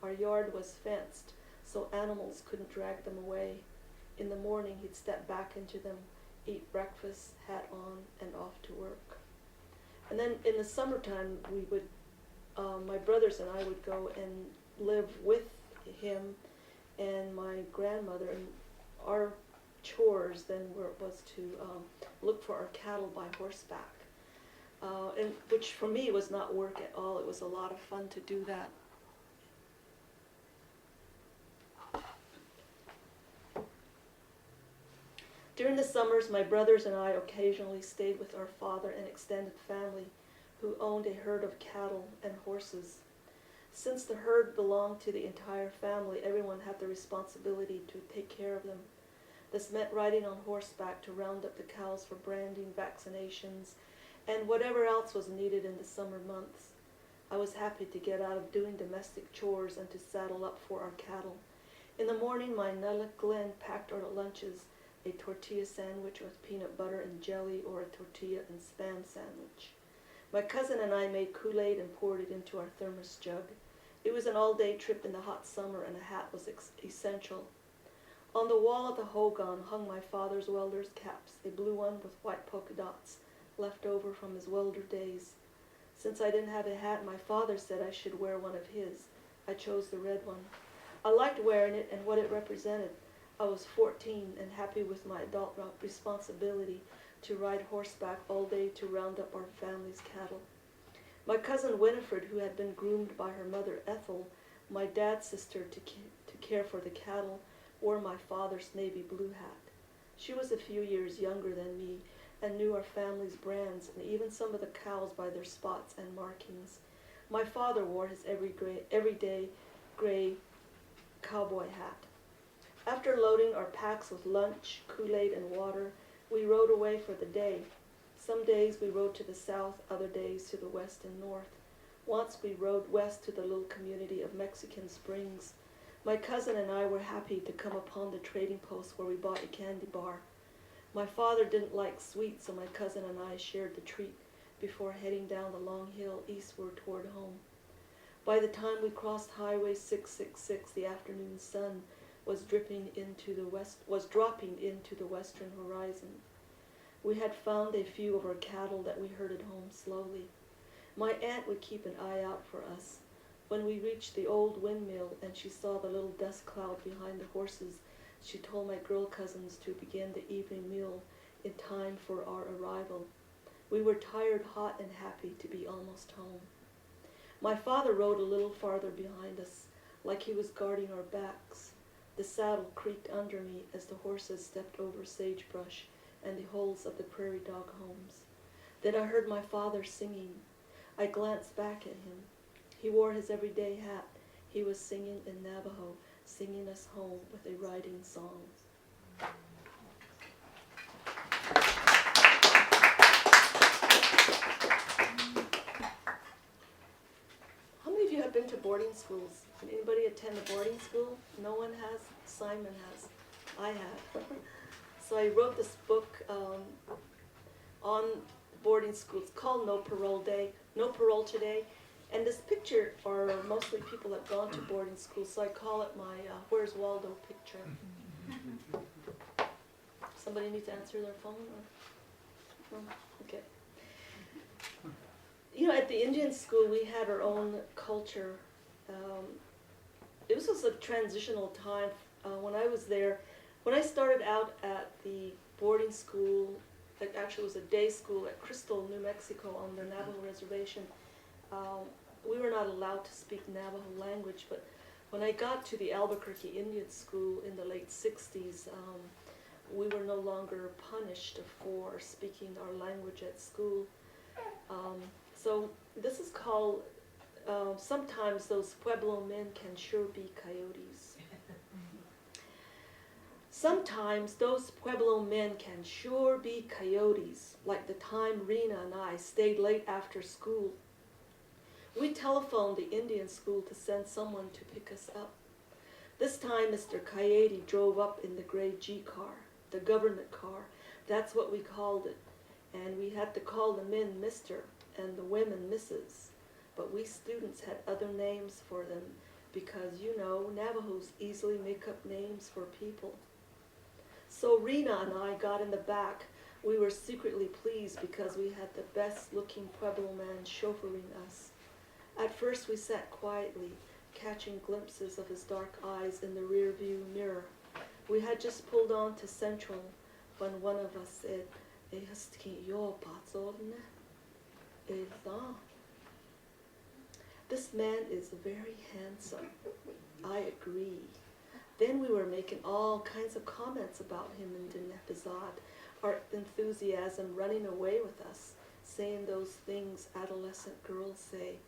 Our yard was fenced, so animals couldn't drag them away. In the morning, he'd step back into them, eat breakfast, hat on, and off to work. And then in the summertime, we would, my brothers and I would go and live with him and my grandmother, and our chores then was to look for our cattle by horseback, and which for me was not work at all. It was a lot of fun to do that. During the summers, my brothers and I occasionally stayed with our father and extended family, who owned a herd of cattle and horses. Since the herd belonged to the entire family, everyone had the responsibility to take care of them. This meant riding on horseback to round up the cows for branding, vaccinations, and whatever else was needed in the summer months. I was happy to get out of doing domestic chores and to saddle up for our cattle. In the morning, my Nella Glenn packed our lunches, a tortilla sandwich with peanut butter and jelly, or a tortilla and spam sandwich. My cousin and I made Kool-Aid and poured it into our thermos jug. It was an all-day trip in the hot summer, and a hat was essential. On the wall of the hogan hung my father's welder's caps, a blue one with white polka dots, left over from his welder days. Since I didn't have a hat, my father said I should wear one of his. I chose the red one. I liked wearing it and what it represented. I was 14 and happy with my adult responsibility to ride horseback all day to round up our family's cattle. My cousin Winifred, who had been groomed by her mother Ethel, my dad's sister, to care for the cattle, wore my father's navy blue hat. She was a few years younger than me and knew our family's brands and even some of the cows by their spots and markings. My father wore his everyday gray cowboy hat. After loading our packs with lunch, Kool-Aid, and water, we rode away for the day. Some days we rode to the south, other days to the west and north. Once we rode west to the little community of Mexican Springs. My cousin and I were happy to come upon the trading post where we bought a candy bar. My father didn't like sweets, so my cousin and I shared the treat before heading down the long hill eastward toward home. By the time we crossed Highway 666, the afternoon sun was dropping into the western horizon. We had found a few of our cattle that we herded home slowly. My aunt would keep an eye out for us. When we reached the old windmill and she saw the little dust cloud behind the horses, she told my girl cousins to begin the evening meal in time for our arrival. We were tired, hot, and happy to be almost home. My father rode a little farther behind us, like he was guarding our backs. The saddle creaked under me as the horses stepped over sagebrush and the holes of the prairie dog homes. Then I heard my father singing. I glanced back at him. He wore his everyday hat. He was singing in Navajo, singing us home with a riding song. How many of you have been to boarding schools? Did anybody attend a boarding school? No one has? Simon has. I have. So I wrote this book on boarding schools called No Parole Today. And this picture are mostly people that have gone to boarding school, so I call it my Where's Waldo picture. Somebody need to answer their phone? Or? No? Okay. You know, at the Indian school, we had our own culture. It was a transitional time when I was there. When I started out at the boarding school, it actually was a day school at Crystal, New Mexico on the Navajo reservation, we were not allowed to speak Navajo language, but when I got to the Albuquerque Indian School in the late 60s, we were no longer punished for speaking our language at school. So this is called, sometimes those Pueblo men can sure be coyotes. Sometimes those Pueblo men can sure be coyotes, like the time Rena and I stayed late after school. We telephoned the Indian school to send someone to pick us up. This time Mr. Coyote drove up in the gray G car, the government car. That's what we called it. And we had to call the men Mr. and the women Mrs. But we students had other names for them because, you know, Navajos easily make up names for people. So Rena and I got in the back. We were secretly pleased because we had the best looking Pueblo man chauffeuring us. At first we sat quietly, catching glimpses of his dark eyes in the rear view mirror. We had just pulled on to Central when one of us said, this man is very handsome. I agree. Then we were making all kinds of comments about him in Diné, our enthusiasm running away with us, saying those things adolescent girls say.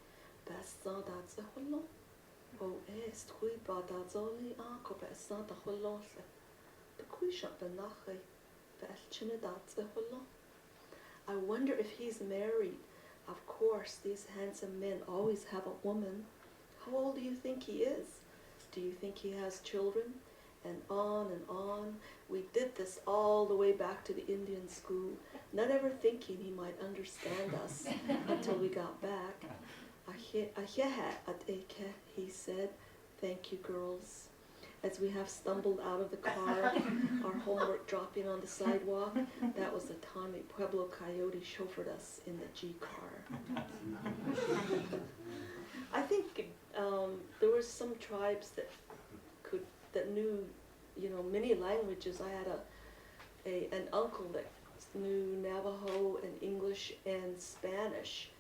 I wonder if he's married. Of course, these handsome men always have a woman. How old do you think he is? Do you think he has children? And on and on. We did this all the way back to the Indian school, not ever thinking he might understand us until we got back. He said, "Thank you, girls." As we have stumbled out of the car, our homework dropping on the sidewalk, that was the time a Pueblo coyote chauffeured us in the G car. I think there were some tribes that knew, you know, many languages. I had an uncle that knew Navajo and English and Spanish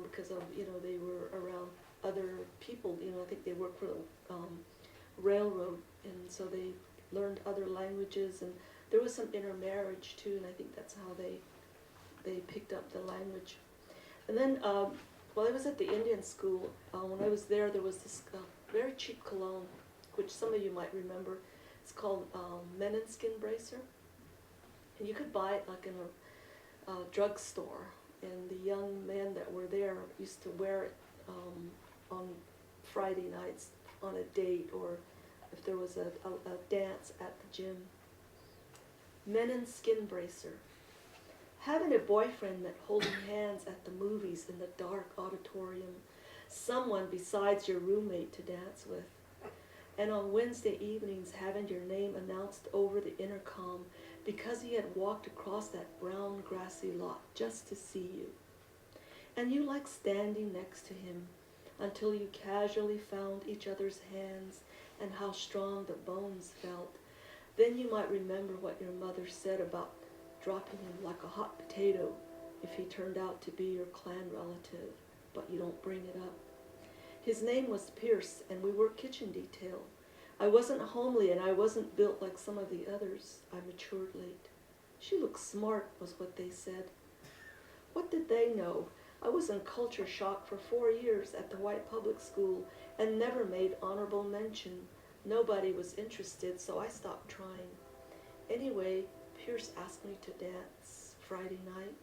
because of, you know, they were around other people. You know, I think they worked for the railroad, and so they learned other languages, and there was some intermarriage too, and I think that's how they picked up the language. And then while I was at the Indian school, when I was there was this very cheap cologne, which some of you might remember. It's called Menon Skin Bracer, and you could buy it like in a drugstore, and the young men that were there used to wear it on Friday nights on a date, or if there was a dance at the gym. Menon Skin Bracer. Having a boyfriend meant holding hands at the movies in the dark auditorium, someone besides your roommate to dance with. And on Wednesday evenings having your name announced over the intercom because he had walked across that brown grassy lot just to see you. And you liked standing next to him until you casually found each other's hands and how strong the bones felt. Then you might remember what your mother said about dropping him like a hot potato if he turned out to be your clan relative, but you don't bring it up. His name was Pierce, and we worked kitchen detail. I wasn't homely, and I wasn't built like some of the others. I matured late. She looked smart, was what they said. What did they know? I was in culture shock for 4 years at the white public school and never made honorable mention. Nobody was interested, so I stopped trying. Anyway, Pierce asked me to dance Friday night.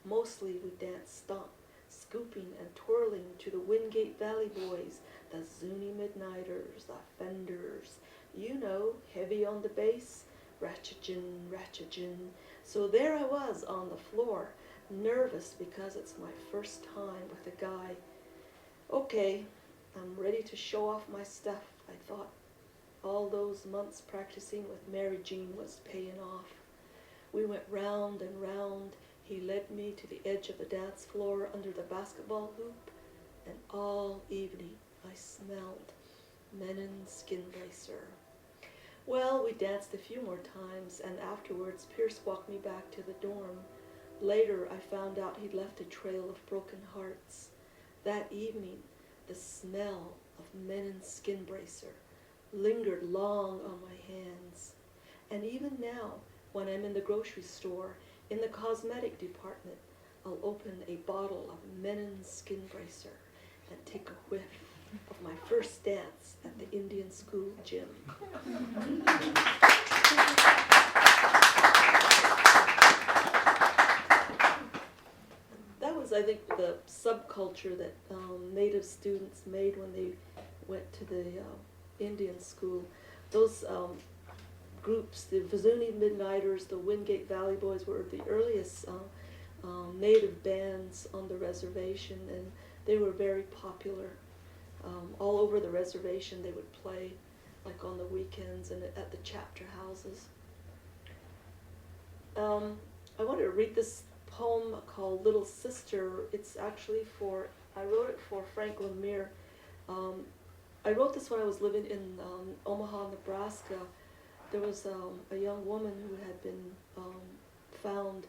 Mostly we danced stomp, scooping and twirling to the Wingate Valley Boys, the Zuni Midnighters, the Fenders, you know, heavy on the bass, ratchet-gin, ratchet-gin. So there I was on the floor, nervous because it's my first time with a guy. Okay, I'm ready to show off my stuff, I thought. All those months practicing with Mary Jean was paying off. We went round and round. He led me to the edge of the dance floor under the basketball hoop, and all evening I smelled Menon Skin Bracer. Well, we danced a few more times, and afterwards Pierce walked me back to the dorm. Later I found out he'd left a trail of broken hearts. That evening, the smell of Menon Skin Bracer lingered long on my hands. And even now, When I'm in the grocery store, in the cosmetic department, I'll open a bottle of Menon Skin Bracer and take a whiff of my first dance at the Indian school gym. That was, I think, the subculture that Native students made when they went to the Indian school. Those groups, the Vizuni Midnighters, the Wingate Valley Boys, were the earliest Native bands on the reservation, and they were very popular. All over the reservation they would play, like on the weekends and at the chapter houses. I wanted to read this poem called Little Sister. It's actually I wrote it for Frank Lemire. I wrote this when I was living in Omaha, Nebraska. There was a young woman who had been found.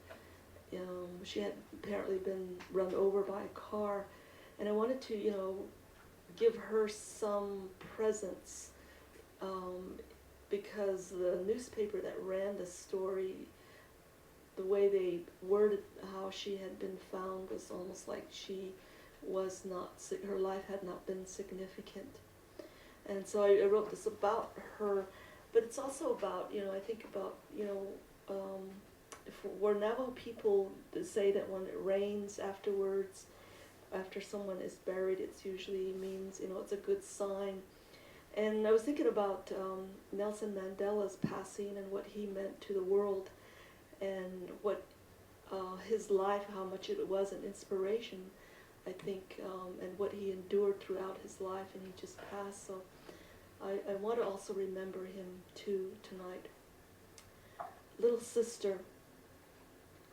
She had apparently been run over by a car, and I wanted to, give her some presents, because the newspaper that ran the story, the way they worded how she had been found was almost like she was not, her life had not been significant. And so I wrote this about her, but it's also about, I think about, for Navajo people to say that when it rains afterwards, after someone is buried, it usually means, it's a good sign. And I was thinking about Nelson Mandela's passing and what he meant to the world, and what his life, how much it was an inspiration, I think, and what he endured throughout his life, and he just passed. So I want to also remember him too tonight. Little sister.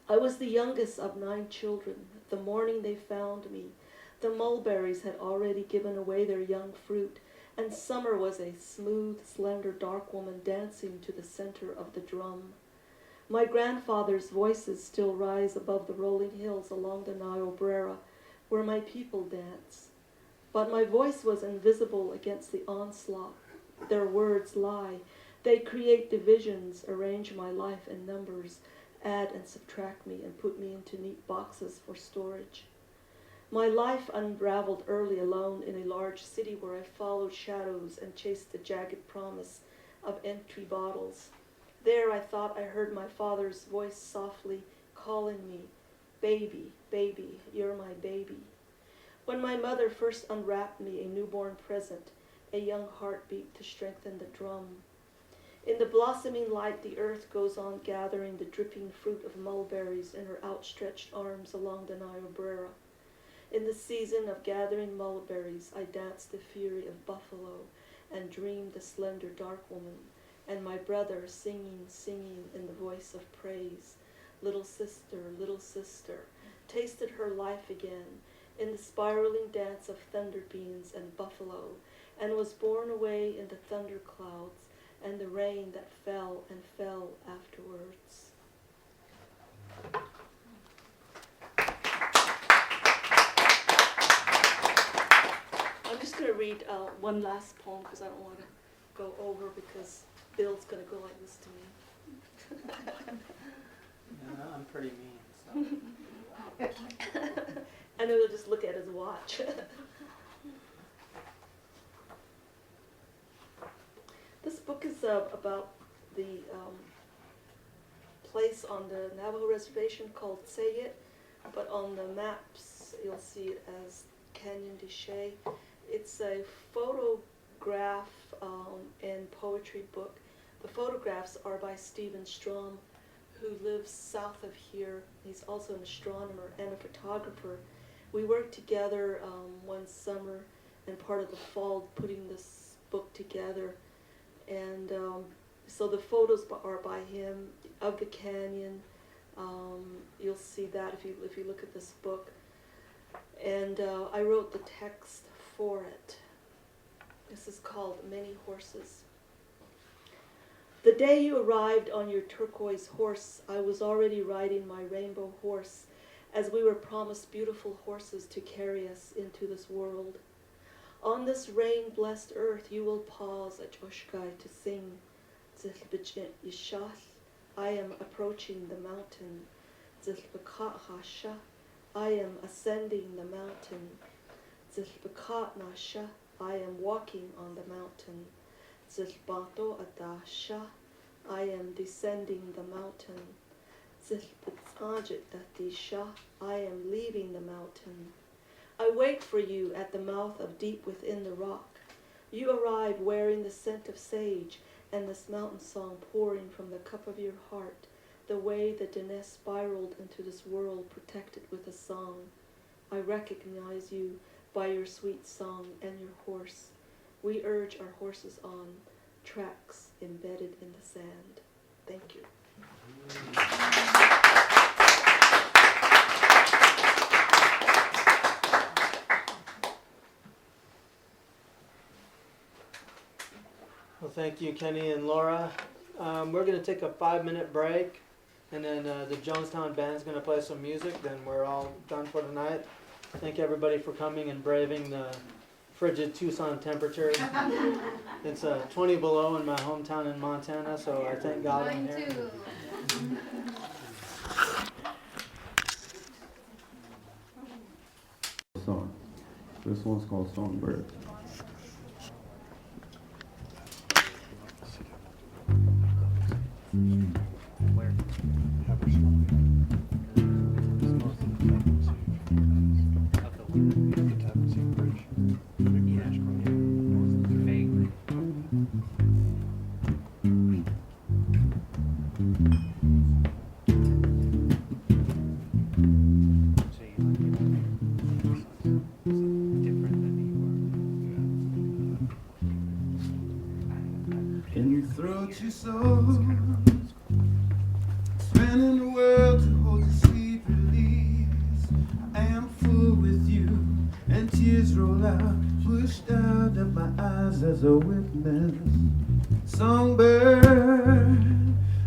I was the youngest of 9 children. The morning they found me, the mulberries had already given away their young fruit, and summer was a smooth, slender, dark woman dancing to the center of the drum. My grandfather's voices still rise above the rolling hills along the Niobrara, where my people dance. But my voice was invisible against the onslaught. Their words lie. They create divisions, arrange my life in numbers, add and subtract me, and put me into neat boxes for storage. My life unraveled early alone in a large city where I followed shadows and chased the jagged promise of empty bottles. There I thought I heard my father's voice softly calling me, "Baby, baby, you're my baby." When my mother first unwrapped me a newborn present, a young heartbeat to strengthen the drum. In the blossoming light, the earth goes on gathering the dripping fruit of mulberries in her outstretched arms along the Niobrara. In the season of gathering mulberries, I danced the fury of buffalo and dreamed the slender dark woman, and my brother singing, singing in the voice of praise. Little sister, tasted her life again in the spiraling dance of thunder beams and buffalo, and was borne away in the thunder clouds and the rain that fell and fell afterwards. I'm just going to read one last poem because I don't want to go over, because Bill's going to go like this to me. Yeah, I'm pretty mean, so. I know he'll just look at his watch. This book is about the place on the Navajo reservation called Tséyi, but on the maps you'll see it as Canyon de Chelly. It's a photograph and poetry book. The photographs are by Stephen Strom, who lives south of here. He's also an astronomer and a photographer. We worked together one summer and part of the fall putting this book together. And so the photos are by him of the canyon. You'll see that if you look at this book. And I wrote the text for it. This is called Many Horses. The day you arrived on your turquoise horse, I was already riding my rainbow horse, as we were promised beautiful horses to carry us into this world. On this rain-blessed earth, you will pause at Oshkai to sing Zilbijit Yishal, I am approaching the mountain. Zilbakat hasha, I am ascending the mountain. Zilbakat nasha, I am walking on the mountain. Zilbato adasha, I am descending the mountain. Zilbatajit datisha, I am leaving the mountain. I wait for you at the mouth of deep within the rock. You arrive wearing the scent of sage and this mountain song pouring from the cup of your heart, the way the Diné spiraled into this world protected with a song. I recognize you by your sweet song and your horse. We urge our horses on, tracks embedded in the sand. Thank you. Well, thank you, Kenny and Laura. We're going to take a 5-minute break, and then the Jonestown Band is going to play some music. Then we're all done for tonight. Thank everybody for coming and braving the frigid Tucson temperatures. It's 20 below in my hometown in Montana, so I thank God I'm here. Mine too. Song. This one's called Songbird. You so spanning the world to hold your sweet release. I am full with you, and tears roll out, pushed out of my eyes as a witness. Songbird,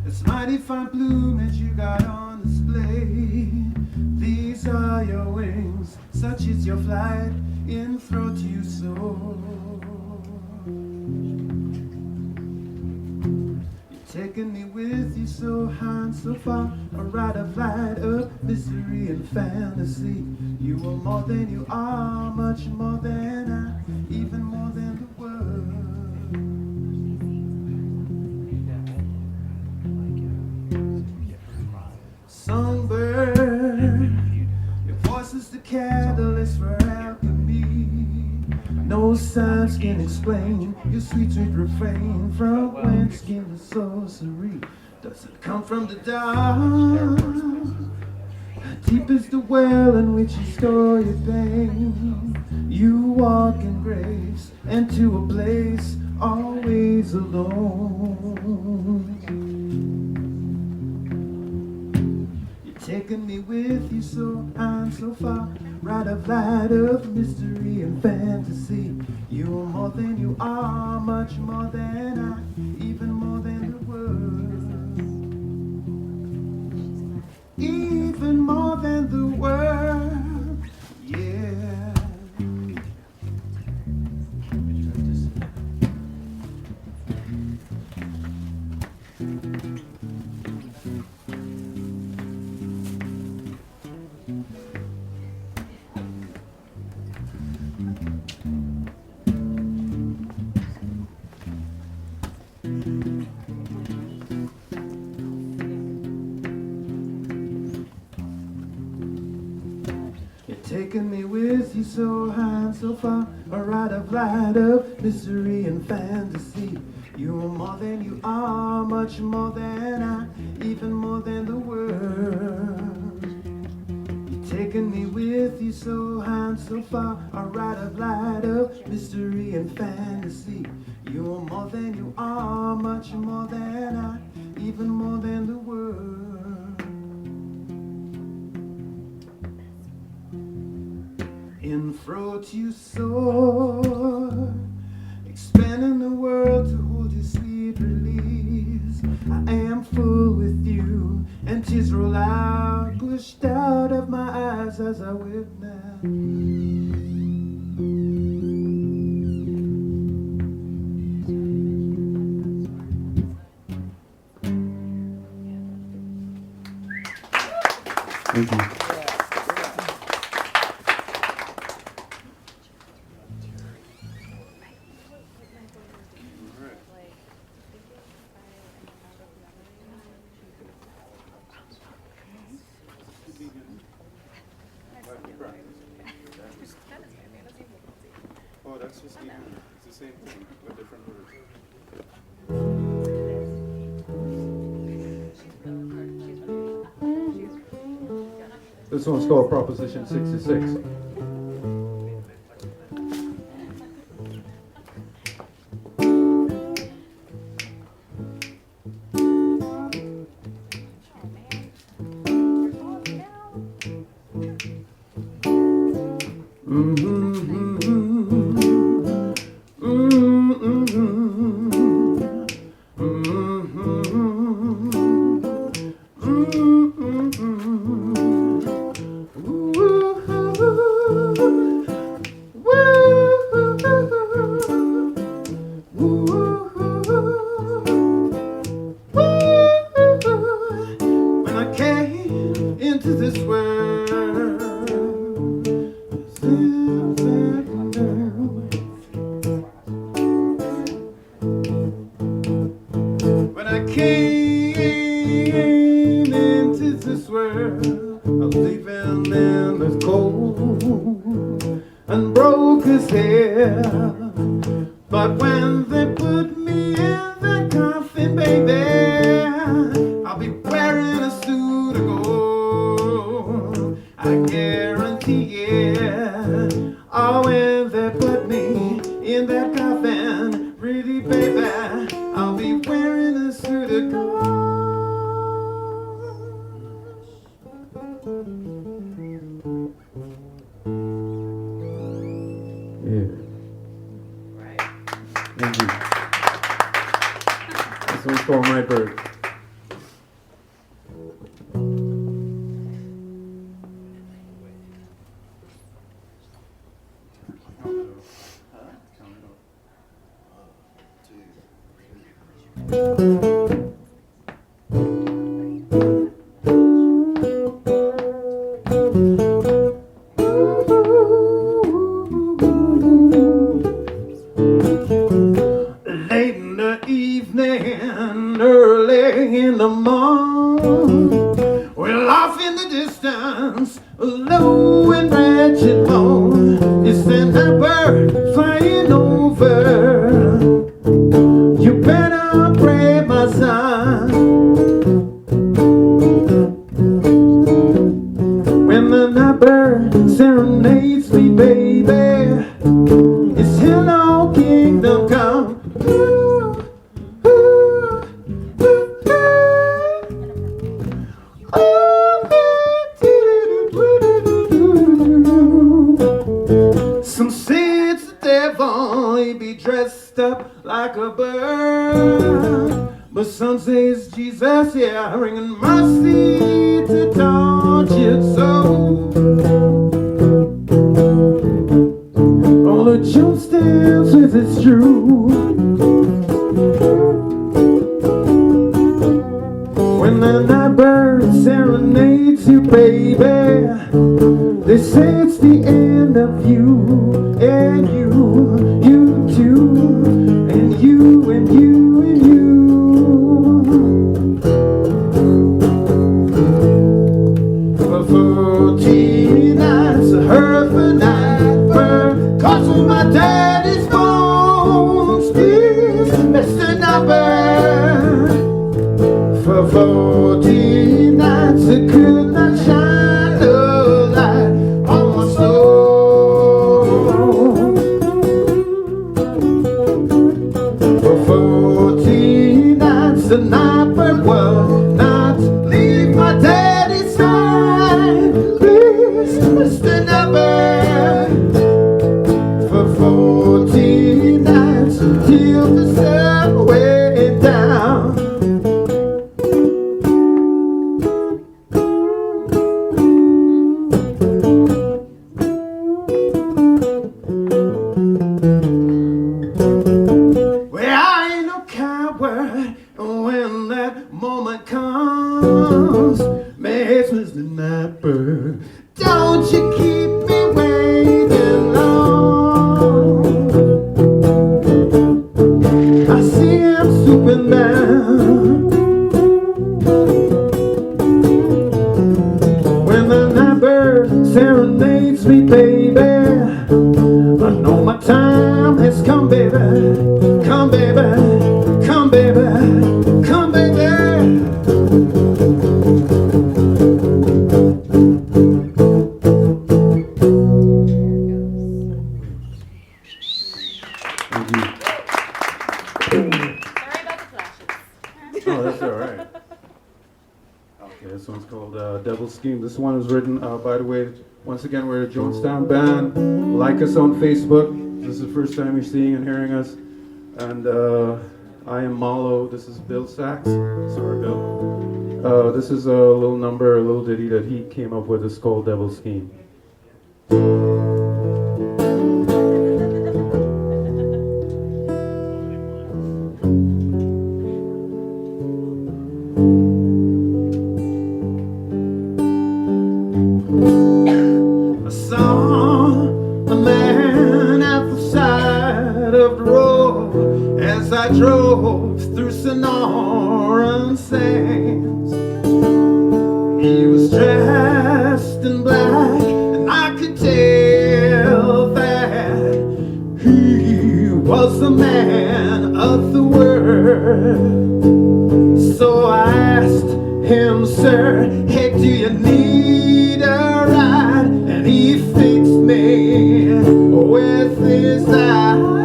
it's mighty fine plumage you got on display. These are your wings, such is your flight, enthralled you so. Taking me with you so high and so far, a ride of light of mystery and fantasy. You are more than you are, much more than I, even more than the world. Songbird, your voice is the catalyst for alchemy. No science can explain your sweet, sweet refrain. From whence came the sorcery? Does it come from the dark? Deep is the well in which you store your pain. You walk in grace and to a place always alone. You're taking me with you so high and so far, ride of light of mystery and fantasy. You are more than you are, much more than I, even more than the world. Even more than the world, yeah. Taking me with you so high and so far, a ride of light of mystery and fantasy. You are more than you are, much more than I, even more than the world. You're taking me with you so high and so far, a ride of light of mystery and fantasy. You are more than you are, much more than I, even more than the world. In throat you soar, expanding the world to hold your sweet release. I am full with you, and tears roll out, pushed out of my eyes as I witness. Thank you. Oh, that's just even, it's the same thing, but different words. This one's called Proposition 66. When I came into this world, when I came into this world, I was leaving in this cold and broke his hair. But when they put me in the coffin, baby, I'll be wearing a suit of gold. I guarantee it. Oh, when they put me in that coffin, pretty baby, I'll be wearing a suit of gold. Yeah. Thank you. This one's called My Bird. Late in the evening, early in the morning, we're off in the distance, low and wretched moan. It's that bird flying over. You better pray, my son. When the night bird serenades me, baby, it's hello, kingdom come. Some say it's the devil, he be dressed up like a bird. But some say it's Jesus, yeah, bringing mercy to tortured soul. All the Jonestown says it's true. When the night bird serenades you, baby, they say it's the end of you, and you too, and you, and you, and you. For 14 nights I heard the night bird cause my daddy's bones, this Mr. Night Bird. For 14 nights I could not shine a light on my soul. For 14 nights the night bird will not leave my daddy's side. Please, Mr. Night Bird. faceless night bird. Don't you keep me waiting long. I see him swooping down. When the night bird serenades me, baby, I know my time has come, baby. Come, baby, come, baby, come, baby. Sorry about the flashes. Oh, that's all right. Okay, this one's called Devil's Scheme. This one was written, by the way, once again, we're a Jonestown Band. Like us on Facebook. This is the first time you're seeing and hearing us. And I am Malo. This is Bill Sax. Sorry, Bill. This is a little number, a little ditty that he came up with. It's called Devil's Scheme. I saw a man at the side of the road as I drove through Sonoran sands. He was dressed in black, and I could tell that he was a man of the word. So I asked him, sir, hey, do you need a ride? And he fixed me with his eyes.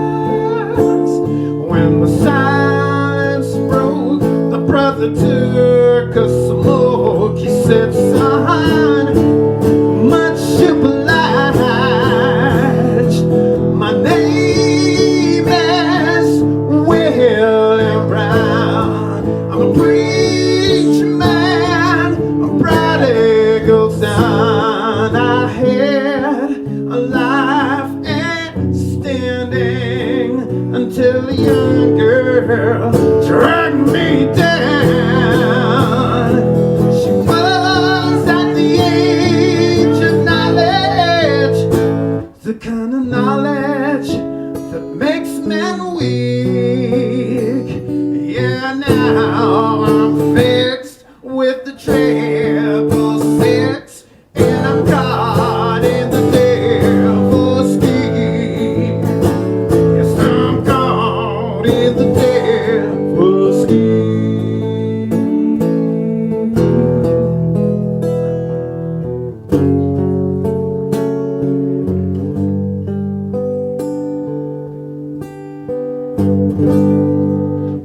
When the silence broke, the brother took a smoke. He said, son, much obliged. My name is William Brown. I'm a preacher man, a prodigal son. I had a life and standing until a young girl dragged me down. She was at the age of knowledge, the kind of knowledge that makes men weak. Yeah, now I'm fixed with the triple six, and I'm caught in the devil's scheme. Yes, I'm caught in the devil's scheme.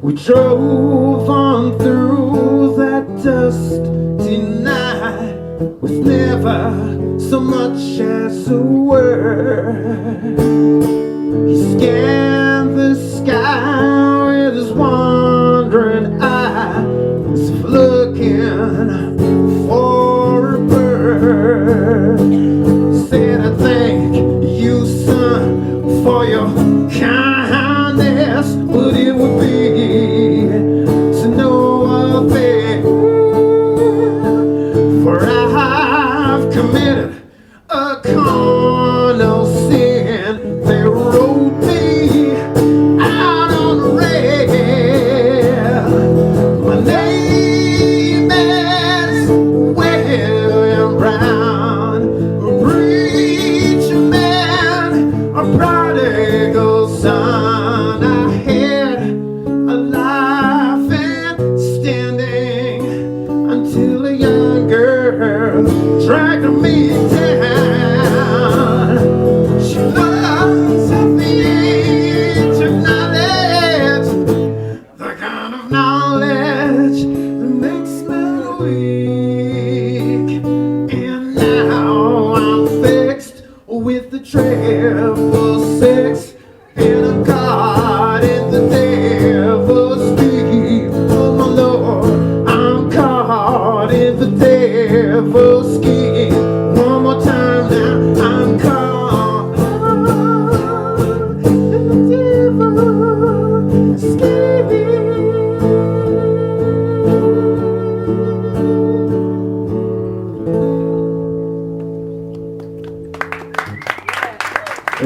We drove on through that dusty night with never so much as a word. He scanned the sky with his wandering eyes, looking for a bird. Said, I thank you, son, for your kindness, but it would be to no avail, for I've committed a carnal sin. They rode me out on the rail. My name is William Brown, a preacher man, a prodigal son. I had a life and standing until a young girl dragged me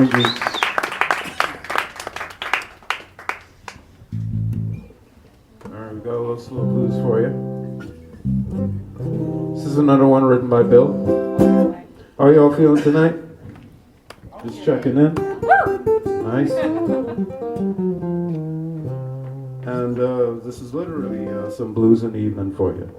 Thank you. All right, we got a little slow blues for you. This is another one written by Bill. How are y'all feeling tonight? Just checking in. Nice. And this is literally some blues in the evening for you.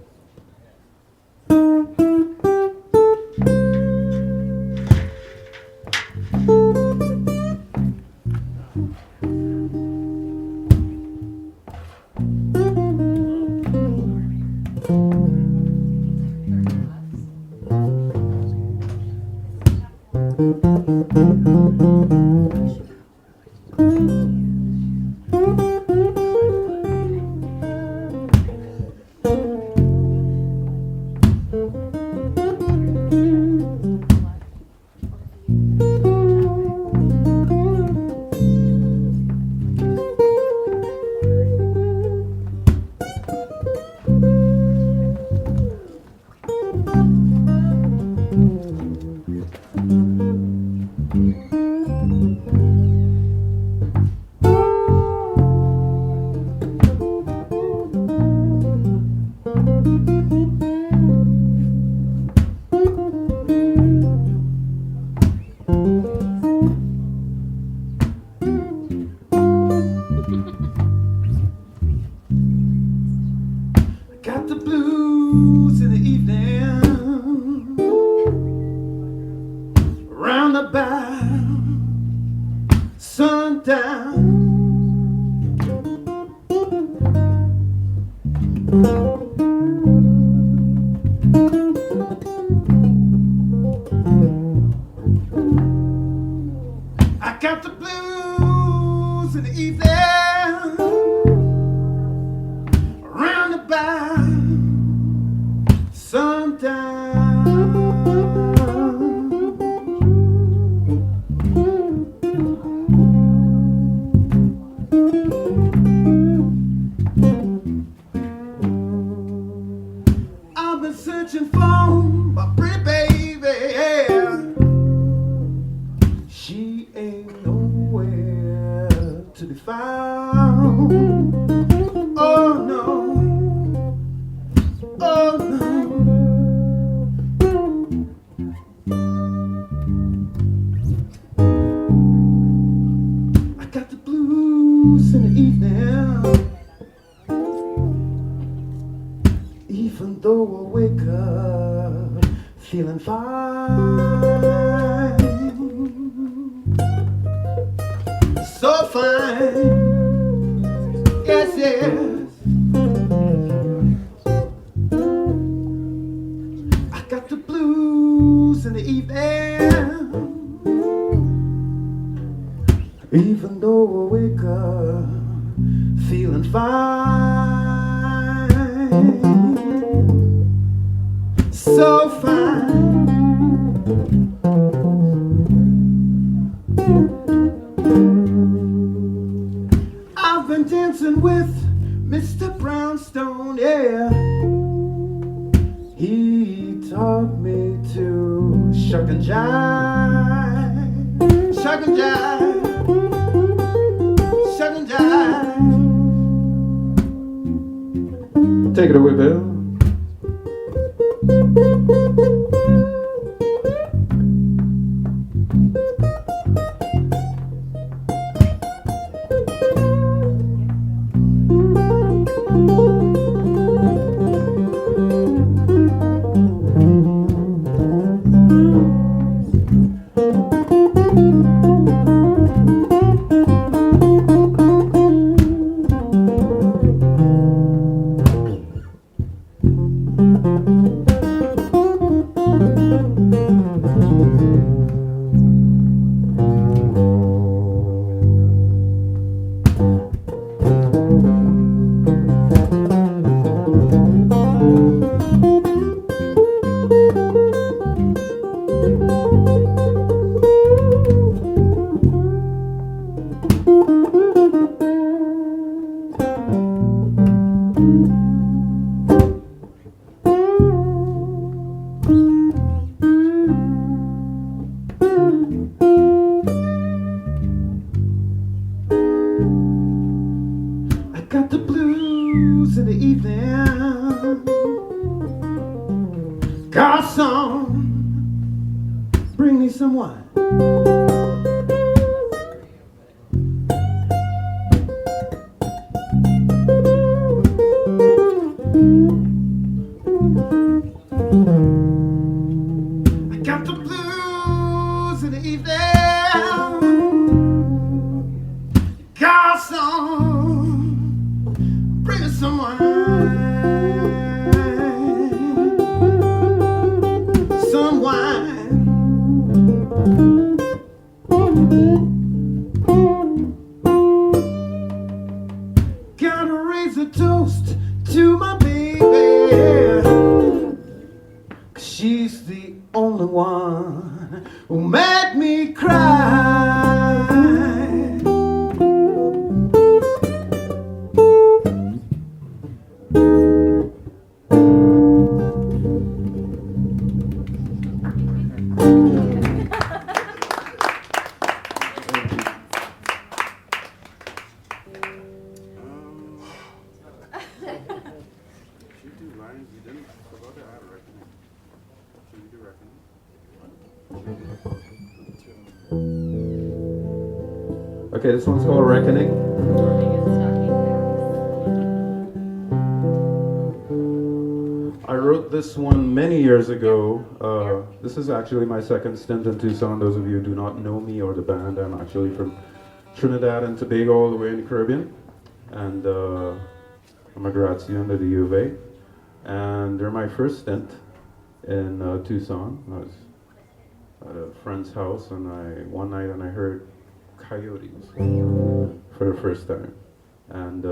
Got the blues in the evening, round about sundown. I got the blues in the evening, round about sundown. I've been searching for my pretty baby, yeah. She ain't nowhere to be found. Oh no, oh no. I got the blues in the evening, even though I wake up feeling fine, so fine. Yes, yes. I got the blues in the evening, even though I wake up feeling fine, so fine. I've been dancing with Mr. Brownstone, yeah. He taught me to shuck and jive, shuck and jive, shuck and jive. Take it away, Bill. song, bring me some wine. I got the blues in the evening. Garçon, bring me some wine. Some wine. Gotta raise a toast to my baby, 'cause she's the only one who made me cry. Should do lines you didn't forgot to add reckoning. Should we do reckoning? Okay, this one's called Reckoning. I wrote this one many years ago. This is actually my second stint in Tucson. Those of you who do not know me or the band, I'm actually from Trinidad and Tobago, all the way in the Caribbean. And I'm a grad student at the U of A. And during my first stint in Tucson, I was at a friend's house, and one night I heard coyotes for the first time. And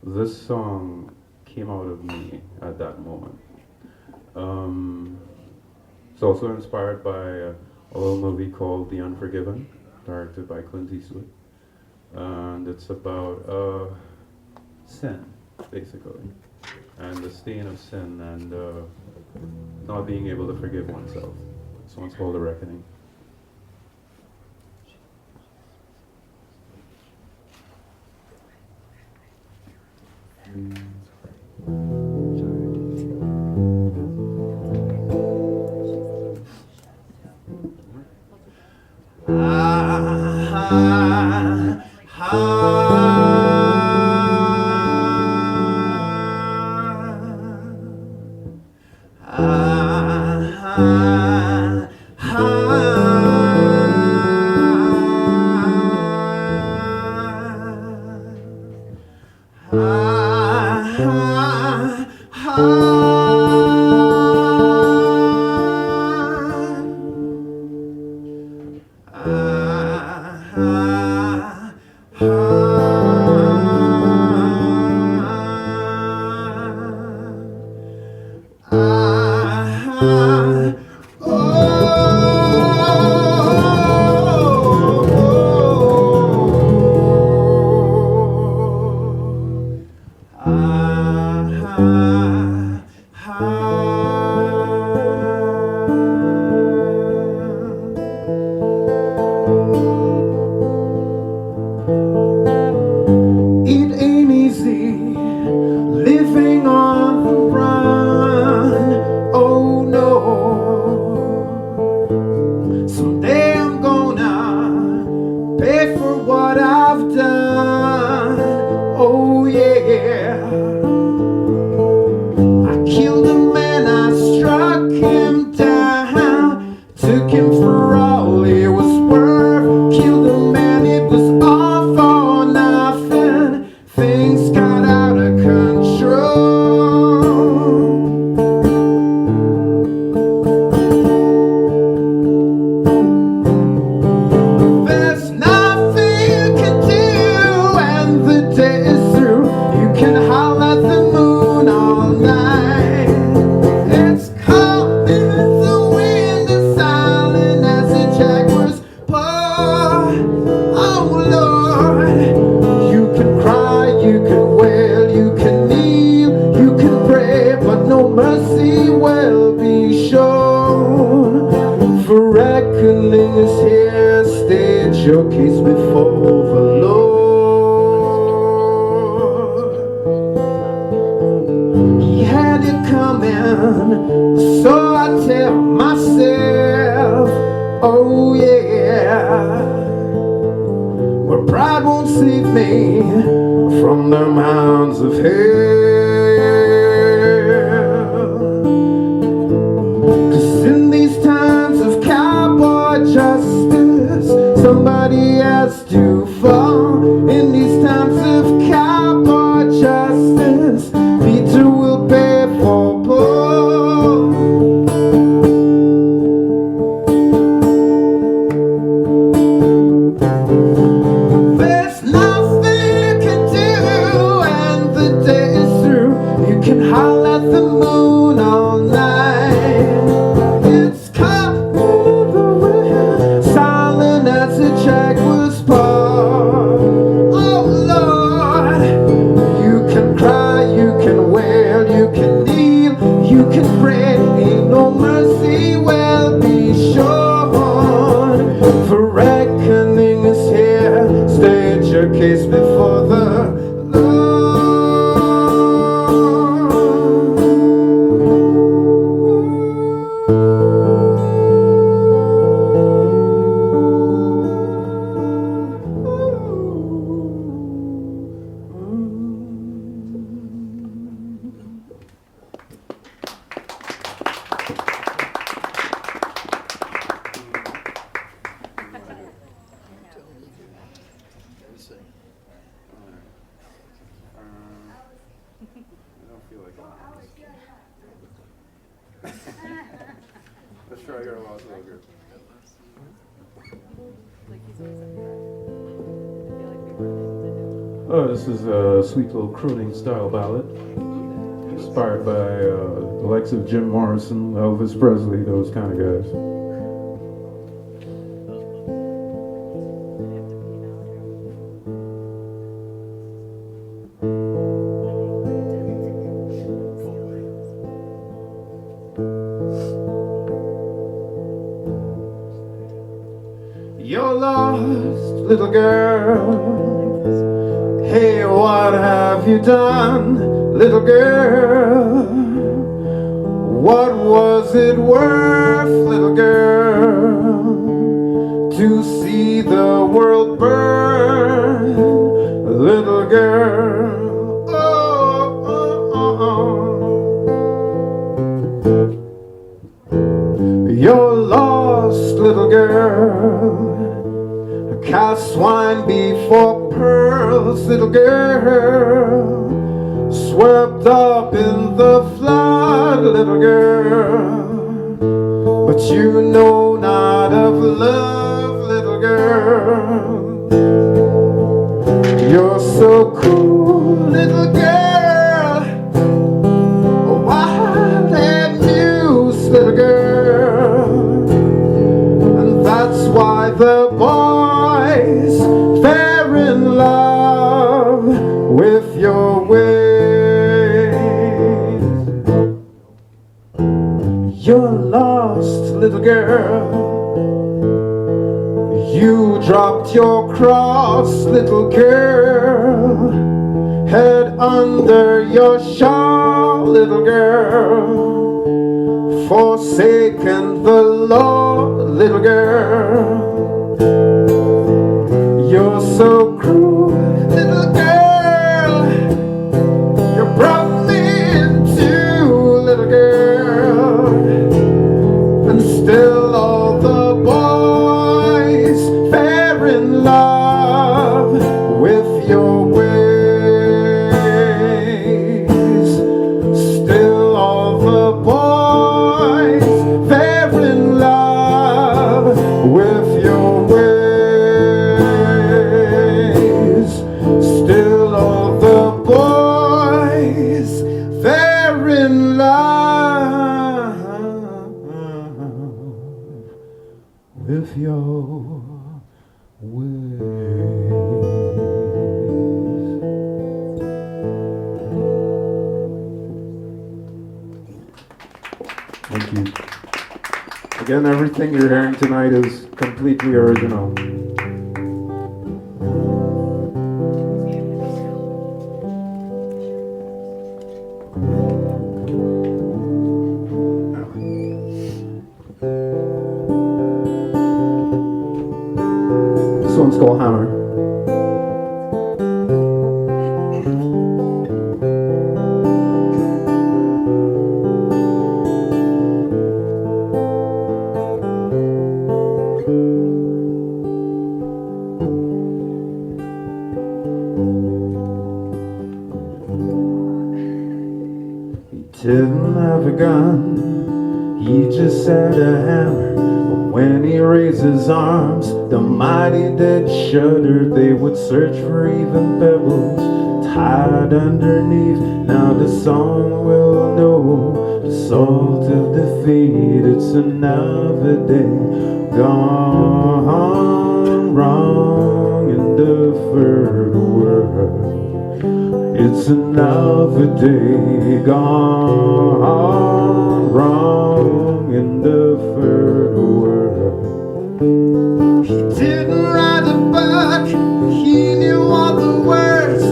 this song came out of me at that moment. It's also inspired by a little movie called The Unforgiven, directed by Clint Eastwood. And it's about sin, basically, and the stain of sin, and not being able to forgive oneself. This one's called The Reckoning. So I tell myself, oh yeah, but pride won't save me from the hounds of hell. 'Cause in these times of cowboy justice, somebody has to fall. In these times of cowboy justice, Peter will pay for Paul. There's nothing you can do when the day is through. You can howl at the moon all night. It's caught in the wind, silent as a jack was born. Oh Lord, you can cry, you can wail, you can kneel, you can pray. Ain't no mercy will be shown. For reckoning is here. State your case before the I don't feel like it. Let's try your last little group. Oh, this is a sweet little crooning style ballad, inspired by the likes of Jim Morrison, Elvis Presley, those kind of guys. You're lost, little girl. Hey, what have you done, little girl? What was it worth, little girl, to see the world burn, little girl? Oh, oh, oh. You're lost, little girl. Cast swine before pearls, little girl. Swept up in the flood, little girl. But you know not of love, little girl. You're so cool, little girl. Wild and loose, little girl. And that's why the boys fell in love with your ways. You're lost, little girl. You dropped your cross, little girl. Head under your shawl, little girl. Forsaken the law, little girl. You're so cruel, little girl. You brought me in two, little girl. And still all the boys fell in love with your ways. Still all the boys fell in love with your ways. Still all the boys fell in love with your ways. Thank you. Again, everything you're hearing tonight is completely original. one's called Hammer. Didn't have a gun, he just had a hammer. But when he raised his arms, the mighty dead shuddered. They would search for even pebbles tied underneath. Now the song will know the salt of defeat. It's another day gone wrong in the third world. It's another day gone wrong in the third world. He didn't write a book, he knew all the words.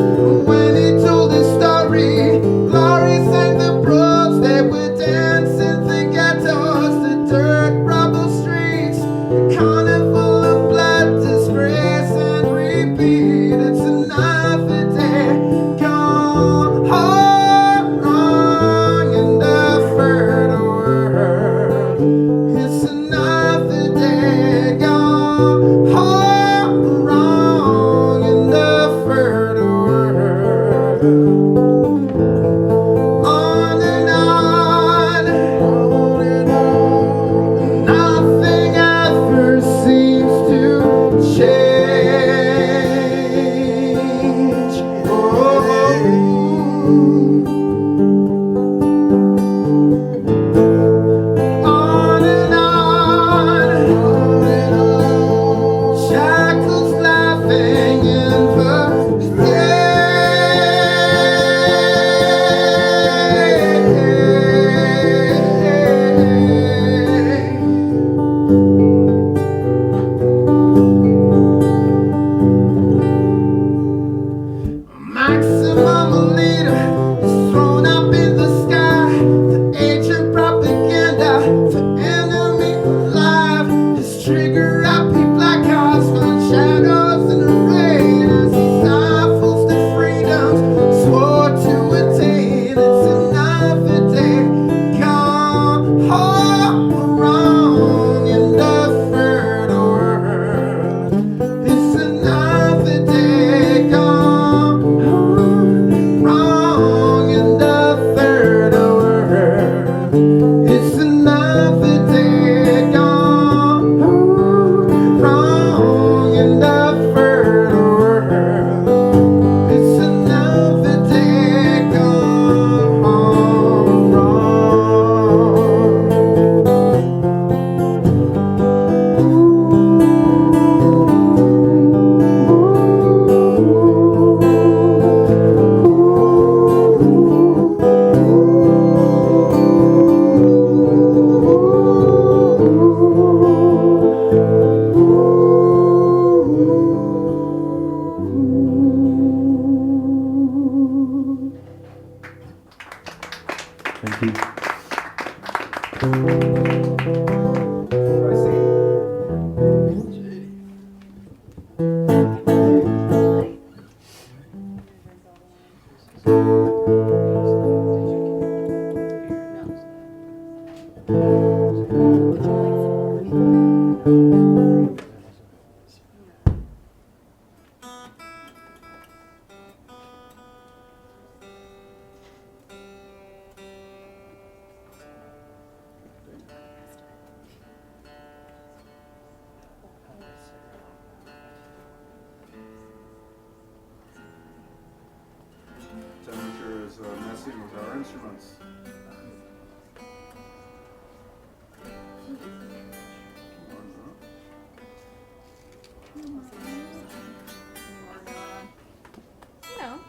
When he told his story, Glory sang the brooks. They would dance in the ghettos, the dirt rubble streets, the carnival of blood, disgrace and repeat. It's another day gone wrong in the third world. It's another day gone wrong in the third world. On and on, nothing ever seems to change. On and on, shackles laughing in the maximum leader is thrown up in the sky. The age of propaganda for enemy alive. His trigger happy black eyes find shadows in the rain as he stifles the freedoms swore to attain. It's another day gone wrong in the third world. It's another day gone wrong in the third world. It's another day gone wrong in the third world. It's another day gone Thank you. Temperature is messing with our instruments. You know.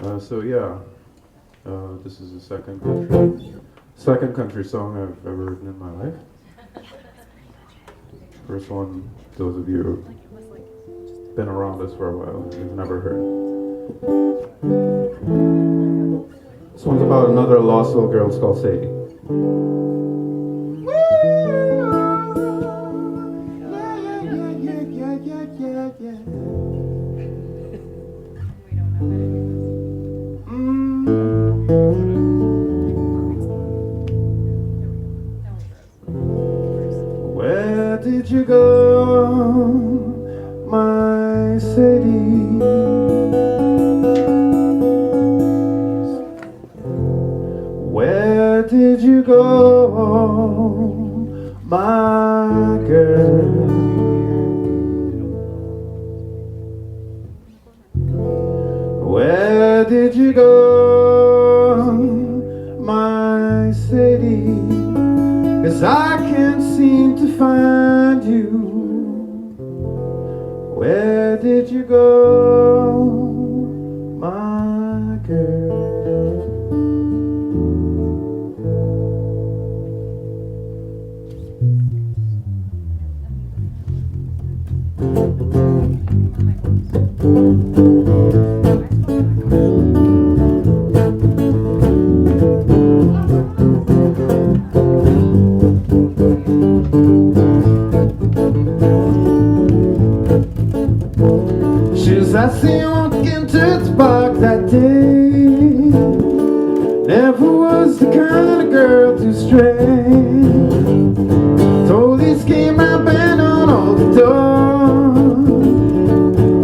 So yeah, this is the second country song I've ever written in my life. First one, those of you who've been around us for a while, you've never heard. This one's about another lost little girl. It's called Tséyi. Where did you go, my city? Where did you go, my girl? Where did you go, my city? 'Cause I can't seem to find you. Where did you go, my girl? I see you walk into the park that day. Never was the kind of girl to stray. Totally came out bang on all the door,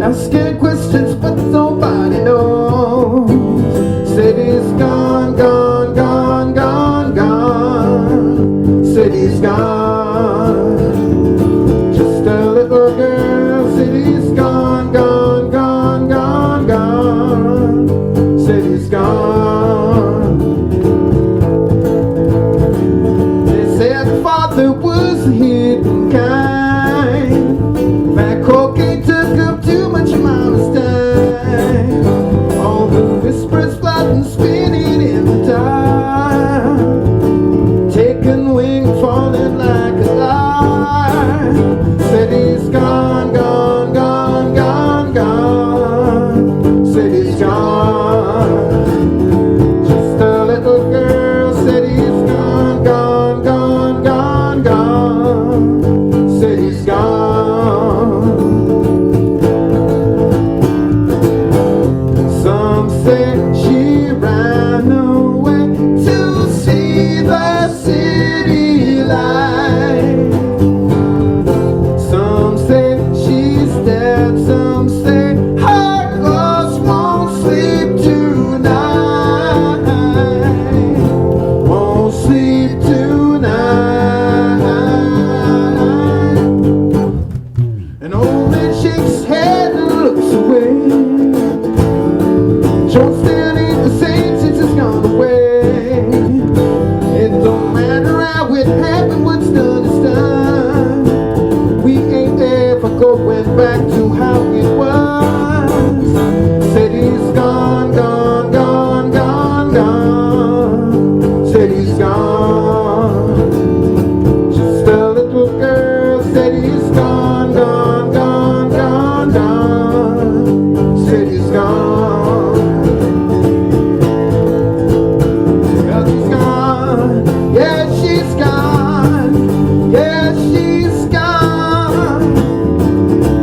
asking questions but nobody knows. City's gone, gone, gone, gone, gone. City's gone. Just a little girl. City's gone, gone, gone, gone, gone. City's gone. They said the father was a hidden kind. That cocaine took up too much of mama's time. All the whispers floating, spinning in the dark, taking wing, falling like a lie. City's gone, gone, gone, gone, gone. City's gone. Just a little girl. City's gone, gone, gone, gone, gone. City's gone. Some say she ran away to see the city light. Some say she's dead. Some say her ghost won't sleep tonight. Won't sleep tonight. An old man shakes his head and looks away. Jonestown ain't the same since it's gone away. It don't matter how it happened, what's done is done. We ain't ever going back to how it was. City's gone, gone, gone, gone, gone. City's gone. Just a little girl. City's gone, gone, gone, gone, gone. City's gone. Yeah, she's gone. Yeah, she's gone. Yeah, she's gone.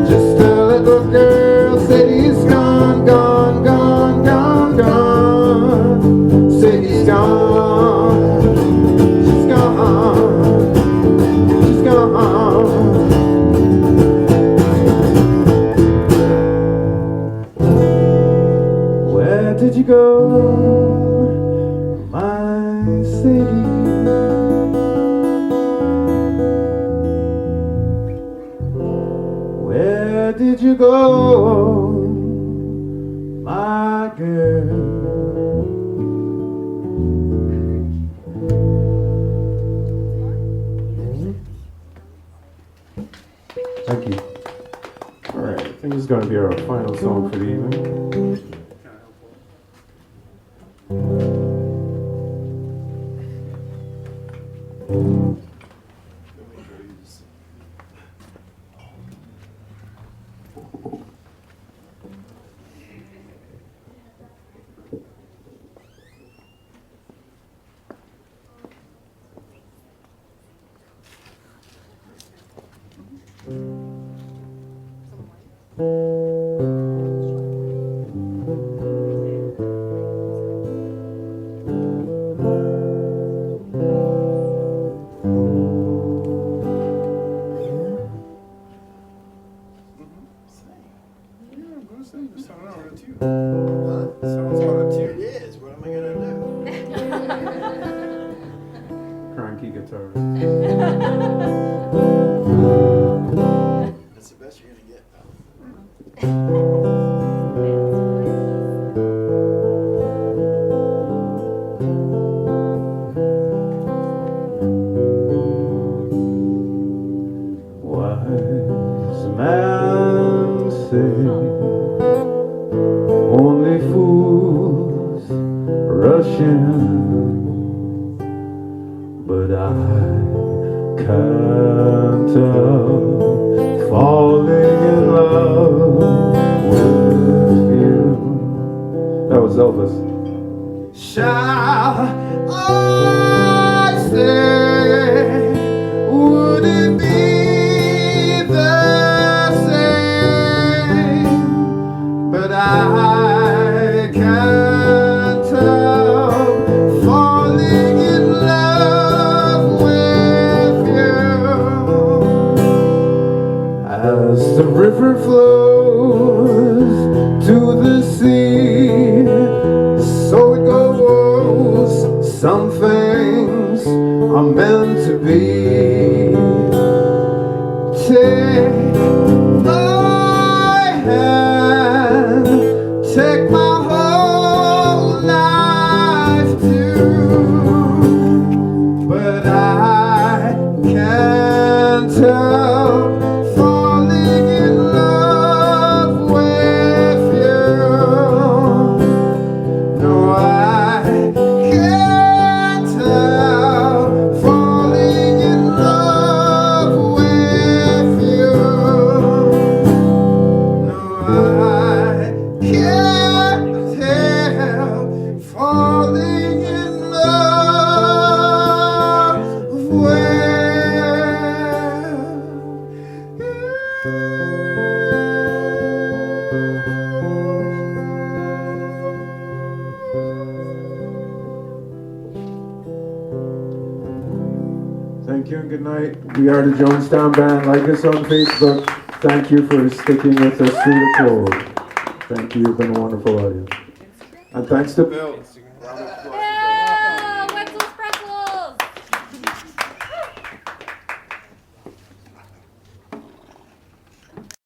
Just a little girl. City's gone, gone, gone, gone, gone. City's gone. She's gone. She's gone. Where did you go, my city? Where did you go, my girl? Thank you. All right, I think this is going to be our final song for the evening. Cranky guitar. That's the best you're gonna get, pal. Wise man say only fools rush in, but I can't help falling in love with you. That was Elvis. Shall I say, would it be the same? But I can't help falling in love with you. As the river flows to the sea, so it goes. Some things are meant to be. Take my hand, take my whole life too, but I can't help falling in love with you. No, I can't help falling in love with you. No, I can't help falling in love with you. Thank you and good night. We are the Jonestown Band. Like us on Facebook. Thank you for sticking with us through the close. Thank you. You've been a wonderful audience. And thanks to Bill.